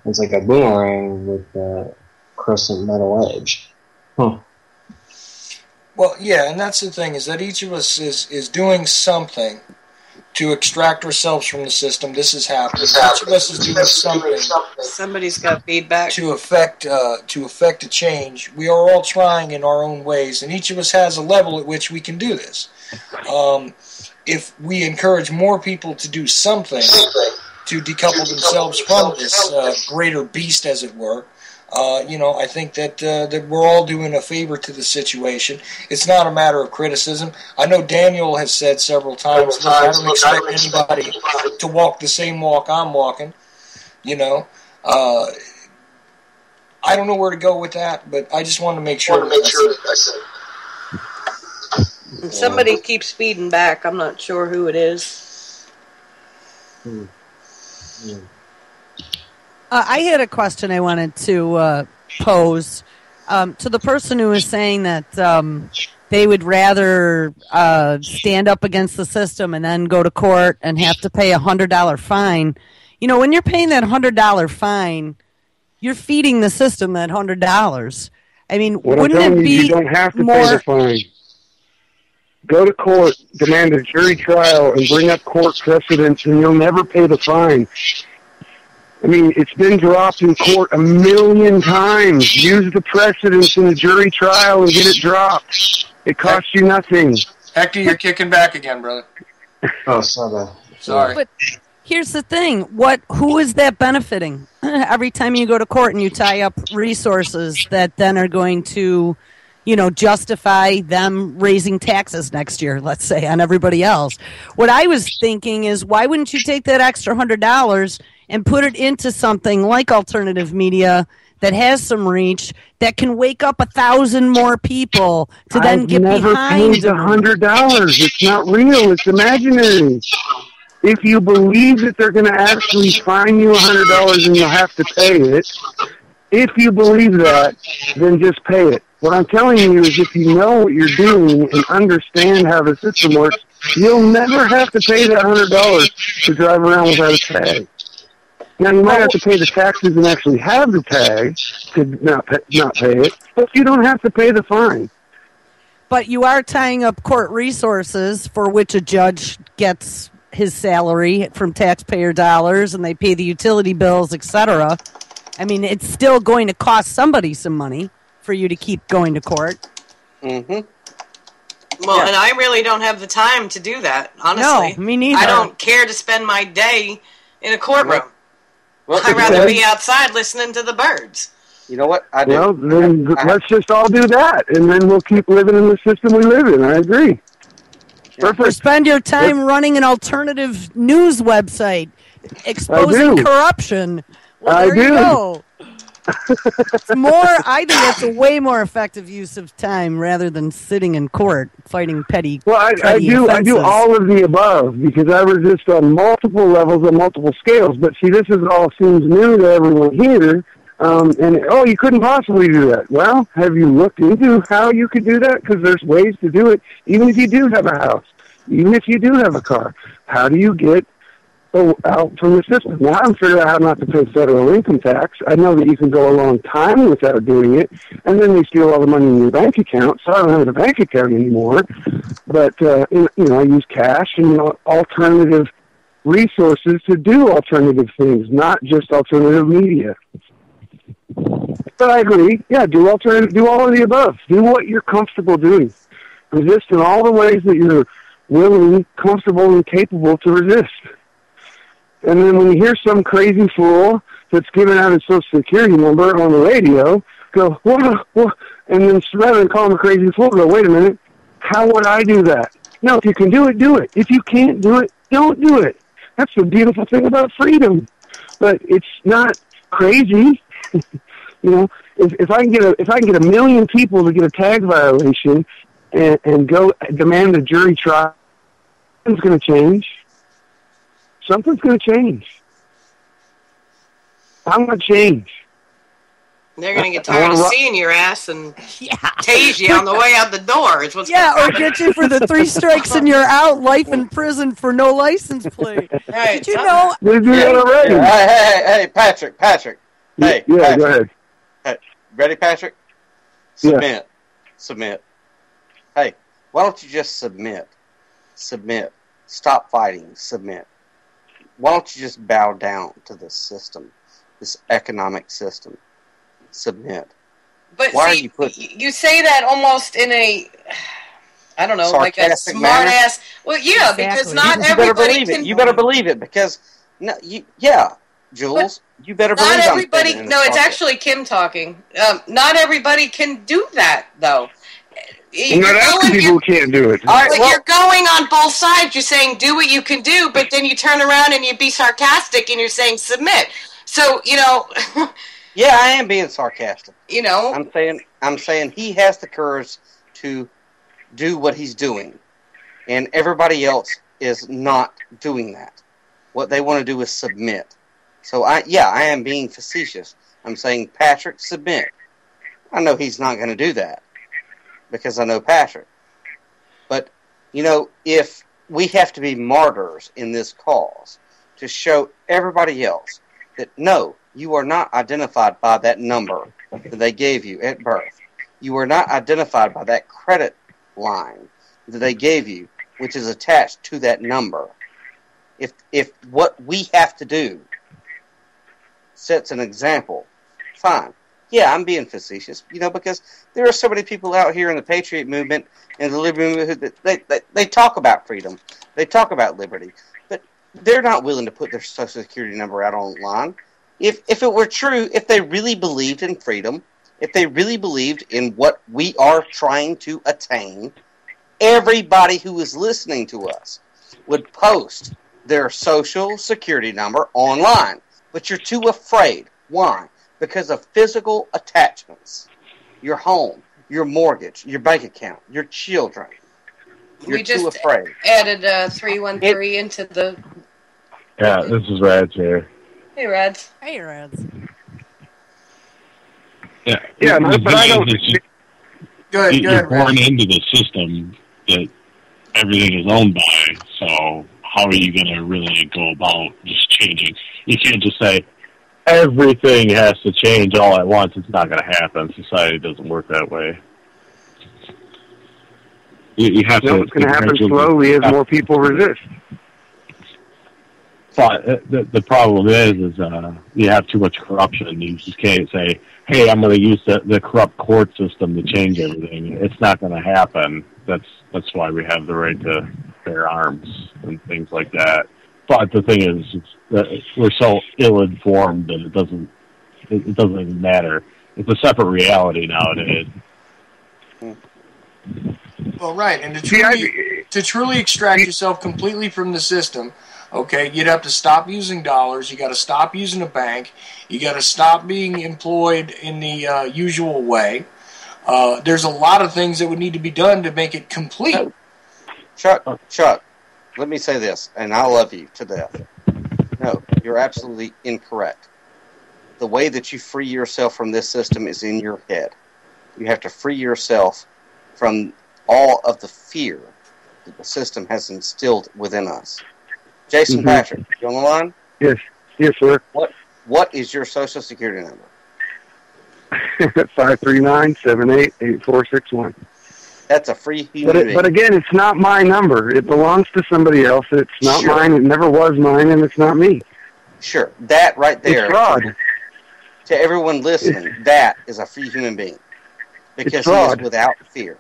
it's like a boomerang with a crescent metal edge. Huh. Well, yeah, and that's the thing, is that each of us is doing something to extract ourselves from the system. This is happening. Each of us is doing something. Somebody's got feedback. To affect a change. We are all trying in our own ways, and each of us has a level at which we can do this. If we encourage more people to do something to decouple themselves from this greater beast, as it were, I think that we're all doing a favor to the situation. It's not a matter of criticism. I know Daniel has said several times, look, I don't expect anybody to walk the same walk I'm walking. I don't know where to go with that, but I just want to make sure that I said. Somebody keeps feeding back. I'm not sure who it is. I had a question I wanted to pose to the person who was saying that they would rather stand up against the system and then go to court and have to pay $100 fine. When you're paying that $100 fine, you're feeding the system that $100. I mean, wouldn't it be you don't have to pay the fine. Go to court, demand a jury trial, and bring up court precedents, and you'll never pay the fine. I mean, it's been dropped in court 1,000,000 times. Use the precedents in the jury trial and get it dropped. It costs you nothing. Hector, you're kicking back again, brother. Oh, sorry. But here's the thing. Who is that benefiting? Every time you go to court and you tie up resources that then are going to, justify them raising taxes next year, let's say, on everybody else. What I was thinking is, why wouldn't you take that extra $100 and put it into something like alternative media that has some reach, that can wake up 1,000 more people to then get behind I've never paid $100. It's not real. It's imaginary. If you believe that they're going to actually fine you $100 and you'll have to pay it, if you believe that, then just pay it. What I'm telling you is, if you know what you're doing and understand how the system works, you'll never have to pay that $100 to drive around without a tag. Now, you might have to pay the taxes and actually have the tag to not pay it, but you don't have to pay the fine. But you are tying up court resources for which a judge gets his salary from taxpayer dollars, and they pay the utility bills, etc. I mean, it's still going to cost somebody some money for you to keep going to court. Mm-hmm. Well, and I really don't have the time to do that, honestly. No, me neither. I don't care to spend my day in a courtroom. Well, I'd rather be outside listening to the birds. You know what? I do. Well, then let's just all do that, and then we'll keep living in the system we live in. I agree. Perfect. Or spend your time running an alternative news website, exposing corruption. Well, there you go. I think that's a way more effective use of time rather than sitting in court fighting petty. Well, I do all of the above, because I resist on multiple levels and multiple scales. But see, this all seems new to everyone here. You couldn't possibly do that. Well, have you looked into how you could do that? Because there's ways to do it, even if you do have a house, even if you do have a car. How do you get out from the system? Now I'm figuring out how not to pay federal income tax. I know that you can go a long time without doing it, and then they steal all the money in your bank account, so I don't have a bank account anymore. But, I use cash and alternative resources to do alternative things, not just alternative media. But I agree. Yeah, do all of the above. Do what you're comfortable doing. Resist in all the ways that you're willing, comfortable, and capable to resist. And then when you hear some crazy fool that's giving out his Social Security number on the radio, go, whoa, and then rather than call him a crazy fool, go, wait a minute, how would I do that? No, if you can do it, do it. If you can't do it, don't do it. That's the beautiful thing about freedom. But it's not crazy. If I can get a million people to get a tag violation and go demand a jury trial, something's going to change. Something's going to change. I'm going to change. They're going to get tired of seeing your ass and tase you on the way out the door. It's what's or get you for the 3 strikes and you're out, life in prison for no license plate. Right. Did you know? They do that already. Hey, Patrick. Hey, yeah, Patrick. Go ahead. Hey, ready, Patrick? Submit. Hey, why don't you just submit? Stop fighting. Submit. Why don't you just bow down to this system, this economic system? Submit. But you say that almost in a, I don't know, like a smart ass. Well, yeah, exactly. Because not everybody can. You better believe it, because Jules, you better believe it. Not everybody. No, it's actually Kim talking. Not everybody can do that, though. I'm not asking people who can't do it. You're going on both sides. You're saying do what you can do, but then you turn around and you be sarcastic and you're saying submit. So, Yeah, I am being sarcastic. I'm saying he has the courage to do what he's doing, and everybody else is not doing that. What they want to do is submit. So I am being facetious. I'm saying, Patrick, submit. I know he's not going to do that, because I know Patrick. But, if we have to be martyrs in this cause to show everybody else that, no, you are not identified by that number that they gave you at birth. You are not identified by that credit line that they gave you, which is attached to that number. If what we have to do sets an example, fine. Yeah, I'm being facetious, because there are so many people out here in the Patriot movement and the Liberty movement that they talk about freedom. They talk about liberty. But they're not willing to put their Social Security number out online. If it were true, if they really believed in freedom, if they really believed in what we are trying to attain, everybody who is listening to us would post their social security number online. But you're too afraid. Why? Because of physical attachments. Your home, your mortgage, your bank account, your children. You're too afraid. Added 313 into the... Yeah, this is Rads here. Hey, Rads. Hey, Rads. Yeah, but I don't... You're born into the system that everything is owned by, so how are you going to really go about just changing? You can't just say, everything has to change all at once. It's not going to happen. Society doesn't work that way. You have to... It's going to happen slowly as more people resist. But the problem is you have too much corruption. You just can't say, hey, I'm going to use the corrupt court system to change everything. It's not going to happen. That's why we have the right to bear arms and things like that. But the thing is, we're so ill-informed that it doesn't even matter. It's a separate reality nowadays. Well, right, and to truly extract yourself completely from the system, okay, you'd have to stop using dollars. You got to stop using a bank. You got to stop being employed in the usual way. There's a lot of things that would need to be done to make it complete. Chuck, let me say this, and I love you to death. No, you're absolutely incorrect. The way that you free yourself from this system is in your head. You have to free yourself from all of the fear that the system has instilled within us. Jason Patrick, you on the line? Yes, sir. What is your Social Security number? 539-78-8461. That's a free human being. But again, it's not my number. It belongs to somebody else. It's not mine. It never was mine, and it's not me. Sure. That right there. It's fraud. To everyone listening, that is a free human being. Because he is without fear.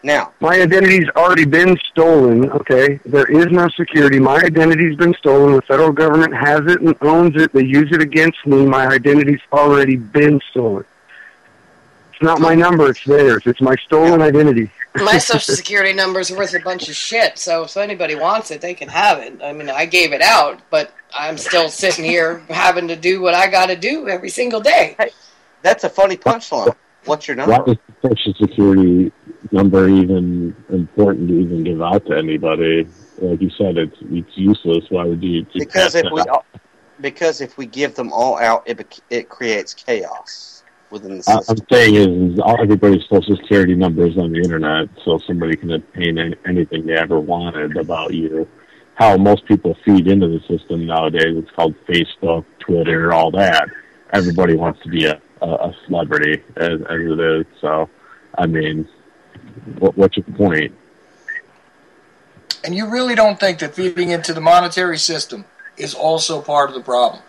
Now, my identity's already been stolen, okay? There is no security. My identity's been stolen. The federal government has it and owns it. They use it against me. My identity's already been stolen. It's not my number. It's theirs. It's my stolen identity. My Social Security number's worth a bunch of shit, so if anybody wants it, they can have it. I mean, I gave it out, but I'm still sitting here having to do what I got to do every single day. Hey, that's a funny punchline. What's your number? Why is the Social Security number even important to even give out to anybody? Like you said, it's useless. Why would you? Because if we give them all out, it creates chaos within the system. I'm saying is everybody's Social Security number is on the internet, so somebody can obtain anything they ever wanted about you. How most people feed into the system nowadays, it's called Facebook, Twitter, all that. Everybody wants to be a celebrity as it is. So, I mean, what's your point? And you really don't think that feeding into the monetary system is also part of the problem?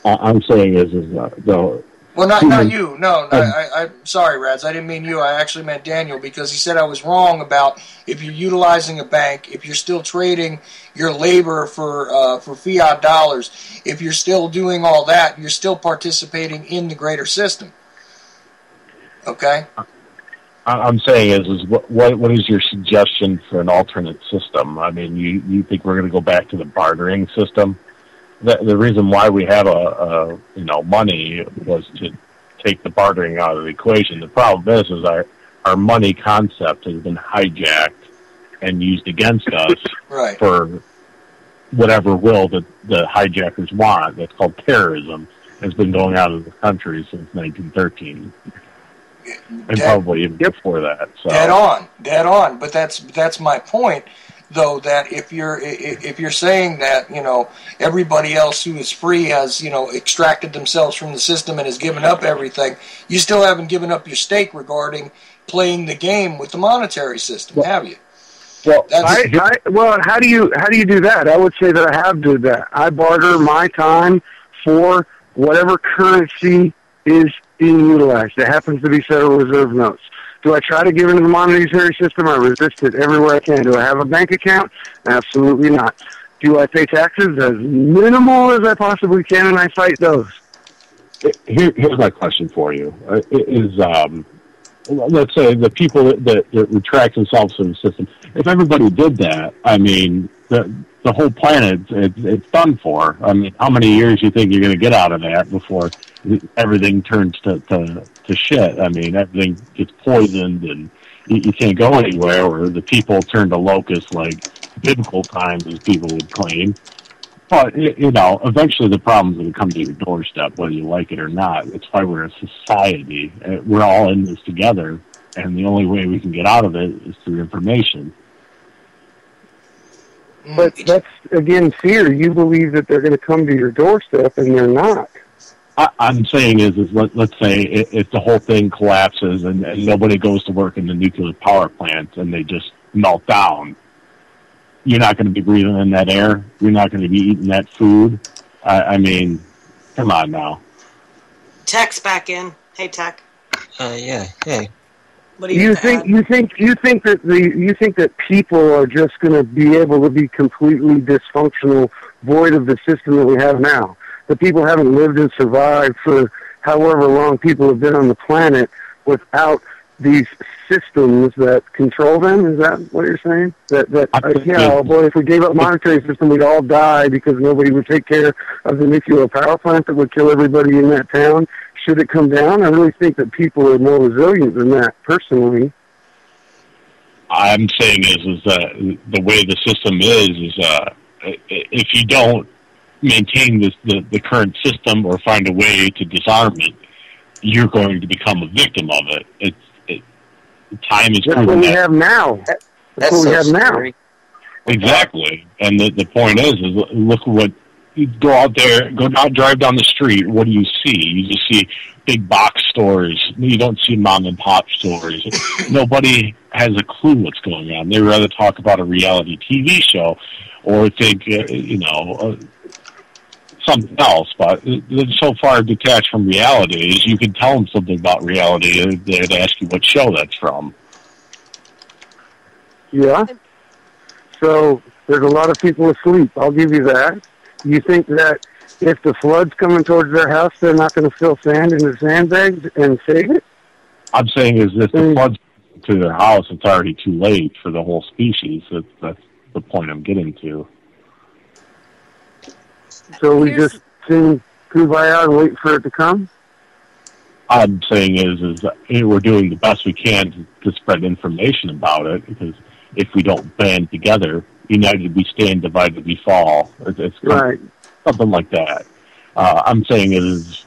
I'm saying is though. Well, not you. No, I'm sorry, Rads. I didn't mean you. I actually meant Daniel, because he said I was wrong about if you're utilizing a bank, if you're still trading your labor for fiat dollars, if you're still doing all that, you're still participating in the greater system. Okay? I'm saying is what is your suggestion for an alternate system? I mean, you think we're going to go back to the bartering system? The reason why we have money was to take the bartering out of the equation. The problem is our money concept has been hijacked and used against us for whatever will that the hijackers want. That's called terrorism. Has been going out of the country since 1913, and probably even before that. So. Dead on. But that's my point. Though that if you're saying that everybody else who is free has extracted themselves from the system and has given up everything, you still haven't given up your stake regarding playing the game with the monetary system, have you? Well, how do you do that? I would say that I have done that. I barter my time for whatever currency is being utilized. It happens to be Federal Reserve notes. Do I try to give into the monetary system? I resist it everywhere I can. Do I have a bank account? Absolutely not. Do I pay taxes? As minimal as I possibly can, and I fight those. Here's my question for you: let's say the people that retract themselves from the system. If everybody did that, I mean, the whole planet, it's done for. I mean, how many years do you think you're going to get out of that before everything turns to shit? I mean, everything gets poisoned and you can't go anywhere, or the people turn to locusts like biblical times, as people would claim. But, eventually the problem's going to come to your doorstep, whether you like it or not. That's why we're a society. We're all in this together, and the only way we can get out of it is through information. But that's, again, fear. You believe that they're going to come to your doorstep, and they're not. I'm saying is let's say if the whole thing collapses and nobody goes to work in the nuclear power plants and they just melt down, you're not going to be breathing in that air. You're not going to be eating that food. I mean, come on now. Tech's back in. Hey, Tech. Yeah. Hey. What do you think? You think that people are just going to be able to be completely dysfunctional, void of the system that we have now? That people haven't lived and survived for however long people have been on the planet without these systems that control them? Is that what you're saying? If we gave up monetary system, we'd all die because nobody would take care of the nuclear power plant that would kill everybody in that town. Should it come down? I really think that people are more resilient than that, personally. I'm saying is that the way the system is if you don't maintain the current system or find a way to disarm it, you're going to become a victim of it. Time is That's what we have now. That's what we have now. Exactly. And the point is look what you go out there, drive down the street. What do you see? You just see big box stores. You don't see mom and pop stores. Nobody has a clue what's going on. They rather talk about a reality TV show or think, something else. But they're so far detached from reality is you can tell them something about reality. They'd ask you what show that's from. Yeah. So there's a lot of people asleep. I'll give you that. You think that if the flood's coming towards their house, they're not going to fill sand in their sandbags and save it? I'm saying is if the flood's to their house, it's already too late for the whole species. That's the point I'm getting to. So we just sing Kumbaya and wait for it to come? I'm saying is we're doing the best we can to spread information about it, because if we don't band together, united we stand, divided we fall. It's right. Something like that. I'm saying is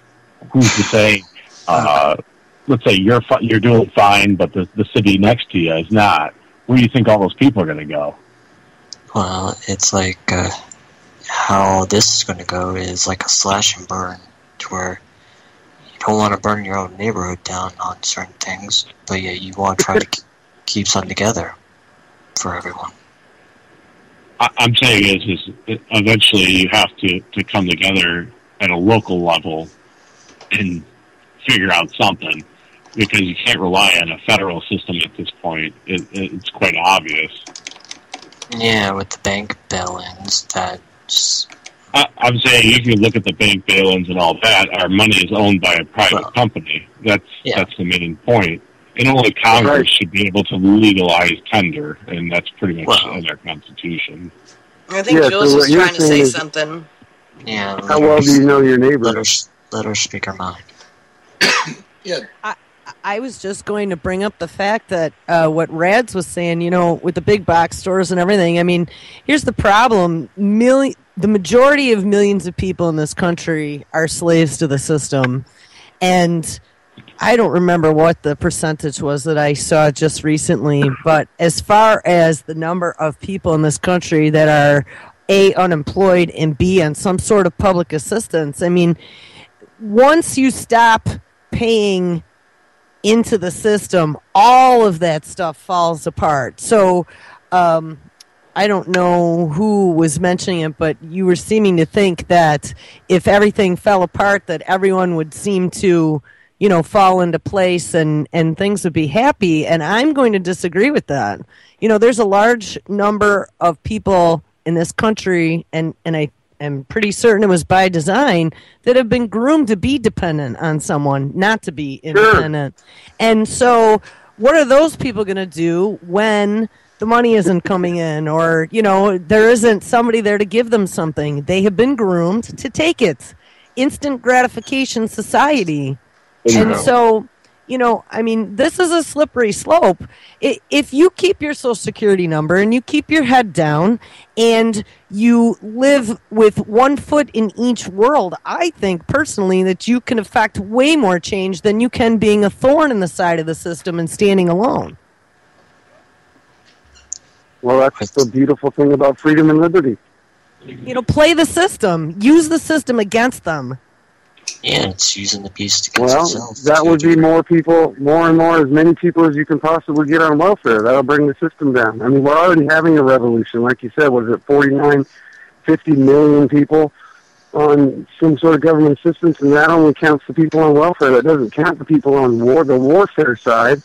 who's to say, let's say you're doing fine, but the city next to you is not. Where do you think all those people are going to go? Well, it's like how this is going to go is like a slash and burn, to where you don't want to burn your own neighborhood down on certain things, but yet you want to try to keep something together for everyone. I'm saying is eventually you have to come together at a local level and figure out something, because you can't rely on a federal system at this point. It's quite obvious. Yeah, with the bank bail-ins, that's... I'm saying you can look at the bank bail-ins and all that. Our money is owned by a private company. That's the main point. And only Congress should be able to legalize tender, and that's pretty much in our Constitution. I think Jules was trying to say something. Yeah. How well do you know your neighbor? Let her speak her mind. Yeah. I was just going to bring up the fact that what Rads was saying, with the big box stores and everything. I mean, here's the problem. The majority of millions of people in this country are slaves to the system. And I don't remember what the percentage was that I saw just recently, but as far as the number of people in this country that are A, unemployed, and B, on some sort of public assistance, I mean, once you stop paying into the system, all of that stuff falls apart. So I don't know who was mentioning it, but you were seeming to think that if everything fell apart, that everyone would seem to fall into place and things would be happy. And I'm going to disagree with that. There's a large number of people in this country, and I am pretty certain it was by design, that have been groomed to be dependent on someone, not to be independent. Sure. And so what are those people going to do when the money isn't coming in, or, there isn't somebody there to give them something? They have been groomed to take it. Instant gratification society. And so, this is a slippery slope. If you keep your Social Security number and you keep your head down and you live with 1 foot in each world, I think personally that you can affect way more change than you can being a thorn in the side of the system and standing alone. Well, that's the beautiful thing about freedom and liberty. Play the system. Use the system against them. Yeah, it's using the beast against itself. Well, that would be more people, more and more, as many people as you can possibly get on welfare. That'll bring the system down. I mean, we're already having a revolution. Like you said, was it 49, 50 million people on some sort of government assistance, and that only counts the people on welfare. That doesn't count the people on the warfare side,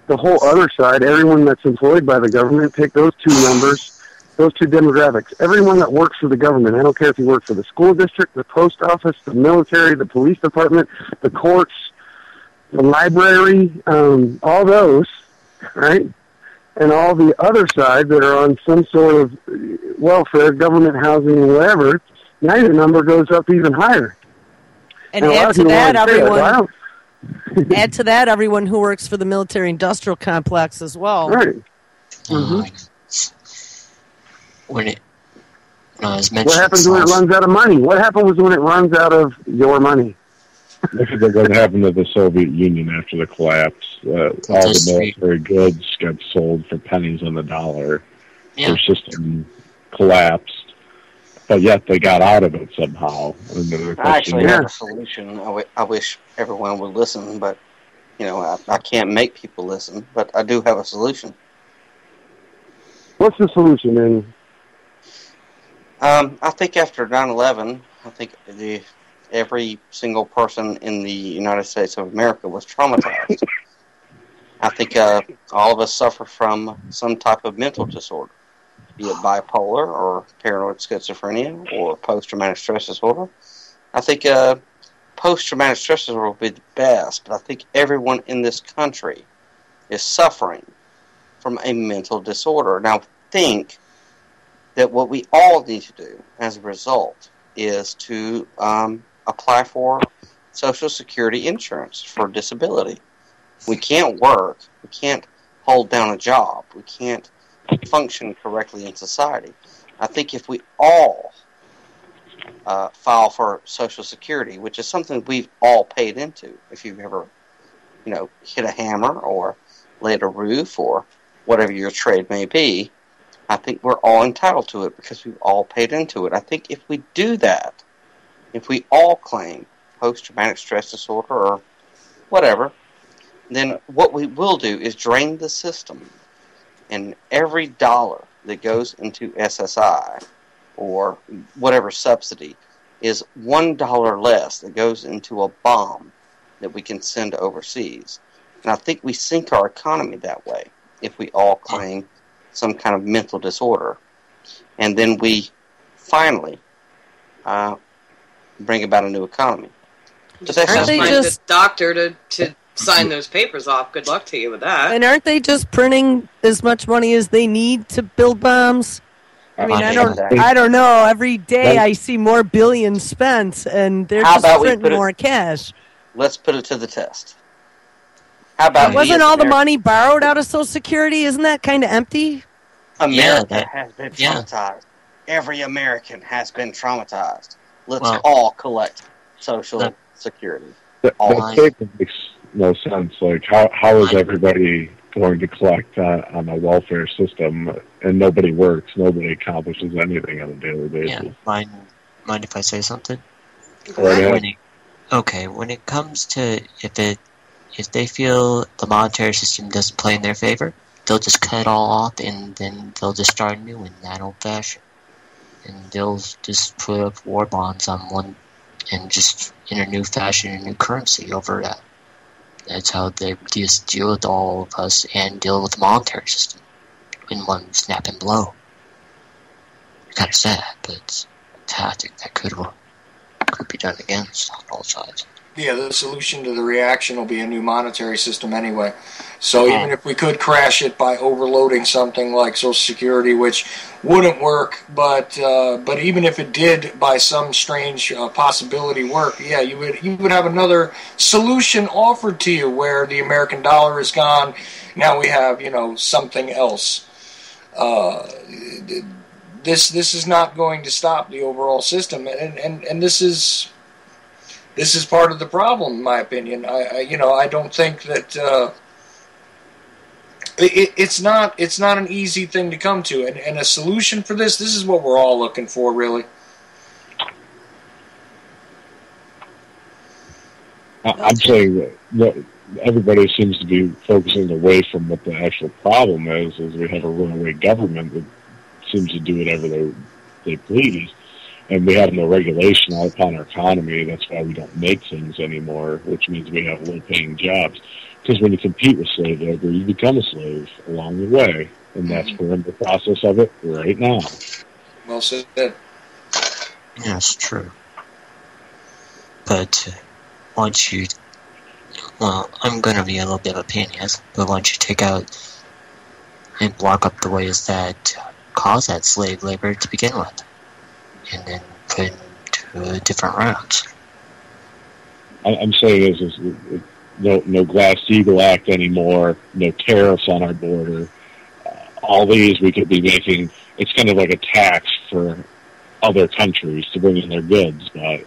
the whole other side, everyone that's employed by the government. Take those two numbers. Those two demographics. Everyone that works for the government, I don't care if you work for the school district, the post office, the military, the police department, the courts, the library, all those, right? And all the other side that are on some sort of welfare, government housing, whatever, now your number goes up even higher. And add to that, everyone who works for the military-industrial complex as well. Right. Mm-hmm. When it what happens when it runs out of money? What happens when it runs out of your money? This is what happened to the Soviet Union after the collapse. All the military goods got sold for pennies on the dollar. Yeah. Their system collapsed, but yet they got out of it somehow. I actually have a solution. I wish everyone would listen, but I can't make people listen. But I do have a solution. What's the solution, then? I think after 9/11, I think every single person in the United States of America was traumatized. I think all of us suffer from some type of mental disorder, be it bipolar or paranoid schizophrenia or post-traumatic stress disorder. I think post-traumatic stress disorder will be the best, but I think everyone in this country is suffering from a mental disorder. Now, think that what we all need to do as a result is to apply for Social Security insurance for disability. We can't work. We can't hold down a job. We can't function correctly in society. I think if we all file for Social Security, which is something we've all paid into, if you've ever, hit a hammer or laid a roof or whatever your trade may be, I think we're all entitled to it because we've all paid into it. I think if we do that, if we all claim post-traumatic stress disorder or whatever, then what we will do is drain the system. And every dollar that goes into SSI or whatever subsidy is $1 less that goes into a bomb that we can send overseas. And I think we sink our economy that way if we all claim some kind of mental disorder. And then we finally bring about a new economy. Just find a doctor to sign those papers off. Good luck to you with that. And aren't they just printing as much money as they need to build bombs? I mean, I don't know. Every day I see more billions spent, and they're just printing more cash. Let's put it to the test. How about wasn't all the money borrowed out of Social Security? Isn't that kind of empty? America has been traumatized. Yeah. Every American has been traumatized. Let's all collect Social Security. That statement makes no sense. Like, how is everybody going to collect on a welfare system and nobody works, nobody accomplishes anything on a daily basis? Yeah, mind if I say something? When it comes to if they feel the monetary system doesn't play in their favor, they'll just cut it all off and then they'll just start anew in that old fashion. And they'll just put up war bonds on one and just in a new fashion, a new currency over that. That's how they just deal with all of us and deal with the monetary system in one snap and blow. It's kind of sad, but tactic that could be done against on all sides. Yeah, the solution to the reaction will be a new monetary system anyway. So even if we could crash it by overloading something like Social Security, which wouldn't work, but even if it did by some strange possibility work, yeah, you would have another solution offered to you where the American dollar is gone. Now we have something else. This is not going to stop the overall system, and this is part of the problem, in my opinion. I don't think that it's not an easy thing to come to, and a solution for this is what we're all looking for, really. I'm saying that everybody seems to be focusing away from what the actual problem is we have a runaway government that seems to do whatever they please. And we have no regulation upon our economy. That's why we don't make things anymore, which means we have low-paying jobs. Because when you compete with slave labor, you become a slave along the way. And that's we're in the process of it right now. Well said. Yeah, it's true. But once you... Well, I'm going to be a little bit of a pain in the ass, but once you take out and block up the ways that cause that slave labor to begin with, and then put into different routes. I'm saying is no Glass-Steagall Act anymore, no tariffs on our border. All these we could be making, it's kind of like a tax for other countries to bring in their goods, but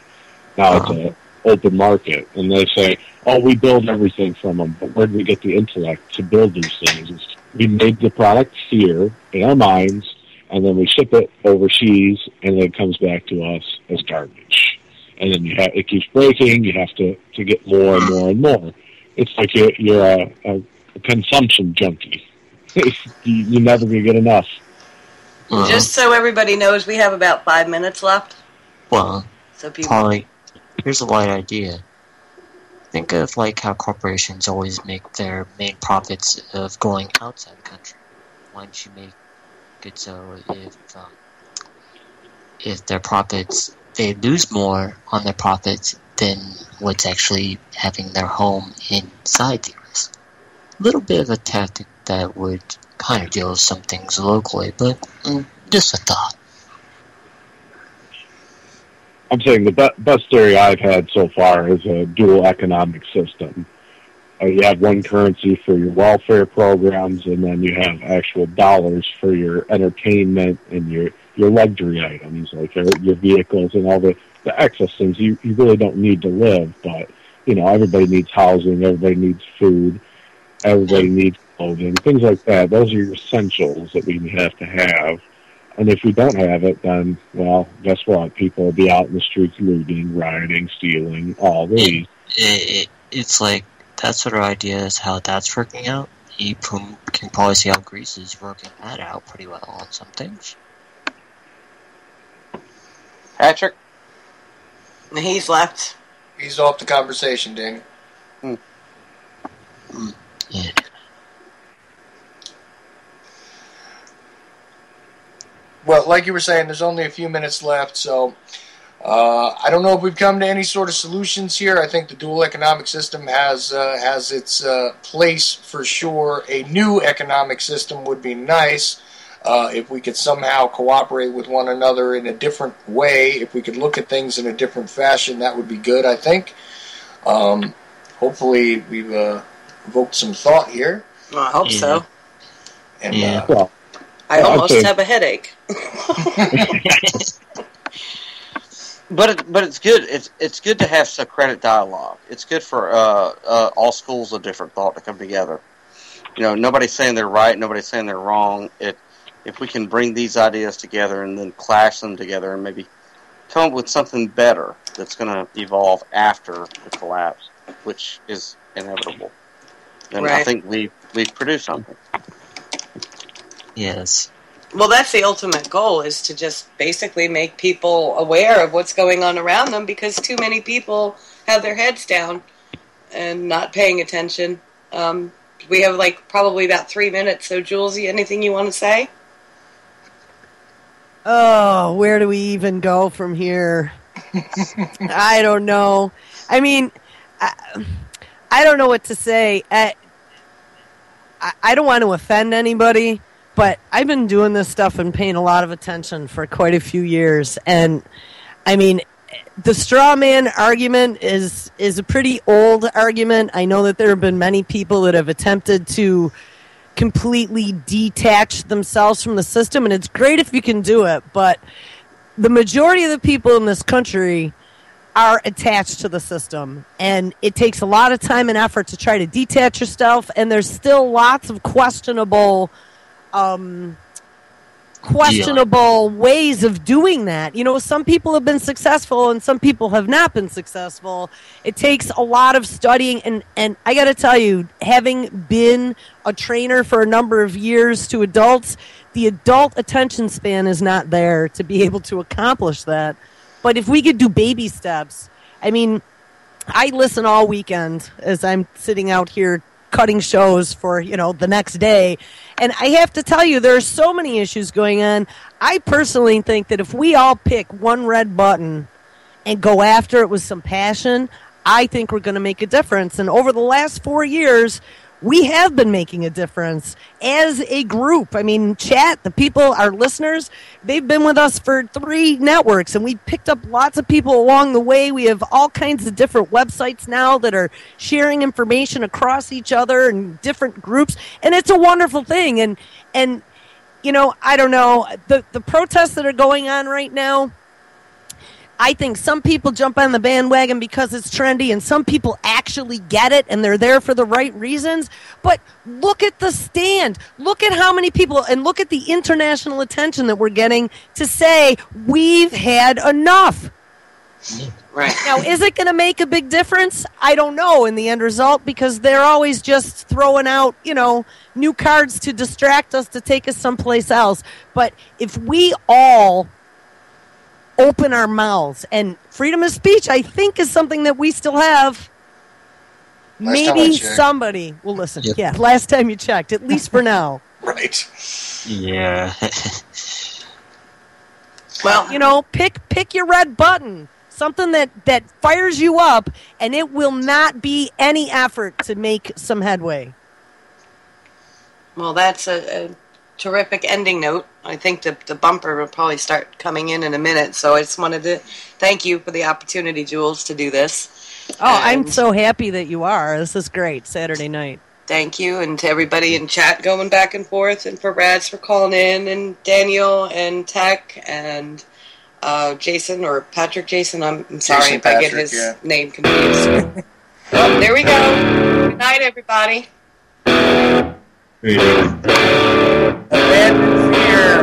now it's an open market. And they say, we build everything from them, but where do we get the intellect to build these things? We made the product here in our minds, and then we ship it overseas, and then it comes back to us as garbage. And then it keeps breaking. You have to get more and more and more. It's like you're a consumption junkie. You're never going to get enough. Just so everybody knows, we have about 5 minutes left. Well, so people... Polly, here's a light idea. Think of like how corporations always make their main profits of going outside the country. Why don't you make it so if their profits, they lose more on their profits than what's actually having their home inside the U.S. A little bit of a tactic that would kind of deal with some things locally, but just a thought. I'm saying the best theory I've had so far is a dual economic system. You have one currency for your welfare programs, and then you have actual dollars for your entertainment and your luxury items, like your vehicles and all the excess things you really don't need to live. But, everybody needs housing, everybody needs food, everybody needs clothing, things like that. Those are your essentials that we have to have. And if we don't have it, then, well, guess what? People will be out in the streets looting, rioting, stealing, all these. It's like, that sort of idea is how that's working out. You can probably see how Greece is working that out pretty well on some things. Patrick? He's left. He's off the conversation, Daniel. Yeah. Well, like you were saying, there's only a few minutes left, so I don't know if we've come to any sort of solutions here. I think the dual economic system has its place for sure. A new economic system would be nice if we could somehow cooperate with one another in a different way. If we could look at things in a different fashion, that would be good, I think. Hopefully we've evoked some thought here. Well, I hope so. And, well, I almost have a headache. But it's good. It's good to have Socratic dialogue. It's good for all schools of different thought to come together. Nobody's saying they're right. Nobody's saying they're wrong. If we can bring these ideas together and then clash them together and maybe come up with something better that's going to evolve after the collapse, which is inevitable. And right. I think we've produced something. Yes. Well, that's the ultimate goal, is to just basically make people aware of what's going on around them, because too many people have their heads down and not paying attention. We have probably about 3 minutes, so Julesy, anything you want to say? Oh, where do we even go from here? I don't know. I mean, I don't know what to say. I don't want to offend anybody, but I've been doing this stuff and paying a lot of attention for quite a few years. And, I mean, the straw man argument is a pretty old argument. I know that there have been many people that have attempted to completely detach themselves from the system, and it's great if you can do it, but the majority of the people in this country are attached to the system, and it takes a lot of time and effort to try to detach yourself, and there's still lots of questionable ways of doing that. You know, some people have been successful and some people have not been successful. It takes a lot of studying, and I got to tell you, having been a trainer for a number of years to adults, the adult attention span is not there to be able to accomplish that. But if we could do baby steps, I mean, I listen all weekend as I'm sitting out here cutting shows for, you know, the next day. And I have to tell you, there are so many issues going on. I personally think that if we all pick one red button and go after it with some passion, I think we're going to make a difference. And over the last 4 years, we have been making a difference as a group. I mean, chat, the people, our listeners, they've been with us for 3 networks, and we picked up lots of people along the way. We have all kinds of different websites now that are sharing information across each other and different groups, and it's a wonderful thing. And you know, I don't know, the protests that are going on right now, I think some people jump on the bandwagon because it's trendy, and some people actually get it, and they're there for the right reasons. But look at the stand. Look at how many people, and look at the international attention that we're getting to say, we've had enough. Right. Now, is it going to make a big difference? I don't know in the end result, because they're always just throwing out, you know, new cards to distract us, to take us someplace else. But if we all open our mouths, and freedom of speech, I think, is something that we still have. Maybe somebody will listen. Yep. Yeah, last time you checked, at least for now. Right. Yeah. Well, you know, pick your red button. Something that fires you up, and it will not be any effort to make some headway. Well, that's a terrific ending note. I think the bumper will probably start coming in a minute, so I just wanted to thank you for the opportunity, Jules, to do this. Oh, I'm so happy that you are. This is great, Saturday night. Thank you, and to everybody in chat going back and forth, and for Rads for calling in, and Daniel, and Tech, and Jason, or Patrick Jason. I'm sorry Jason if Patrick, I get his name confused. Well, there we go. Good night, everybody. Yeah. The bed is here.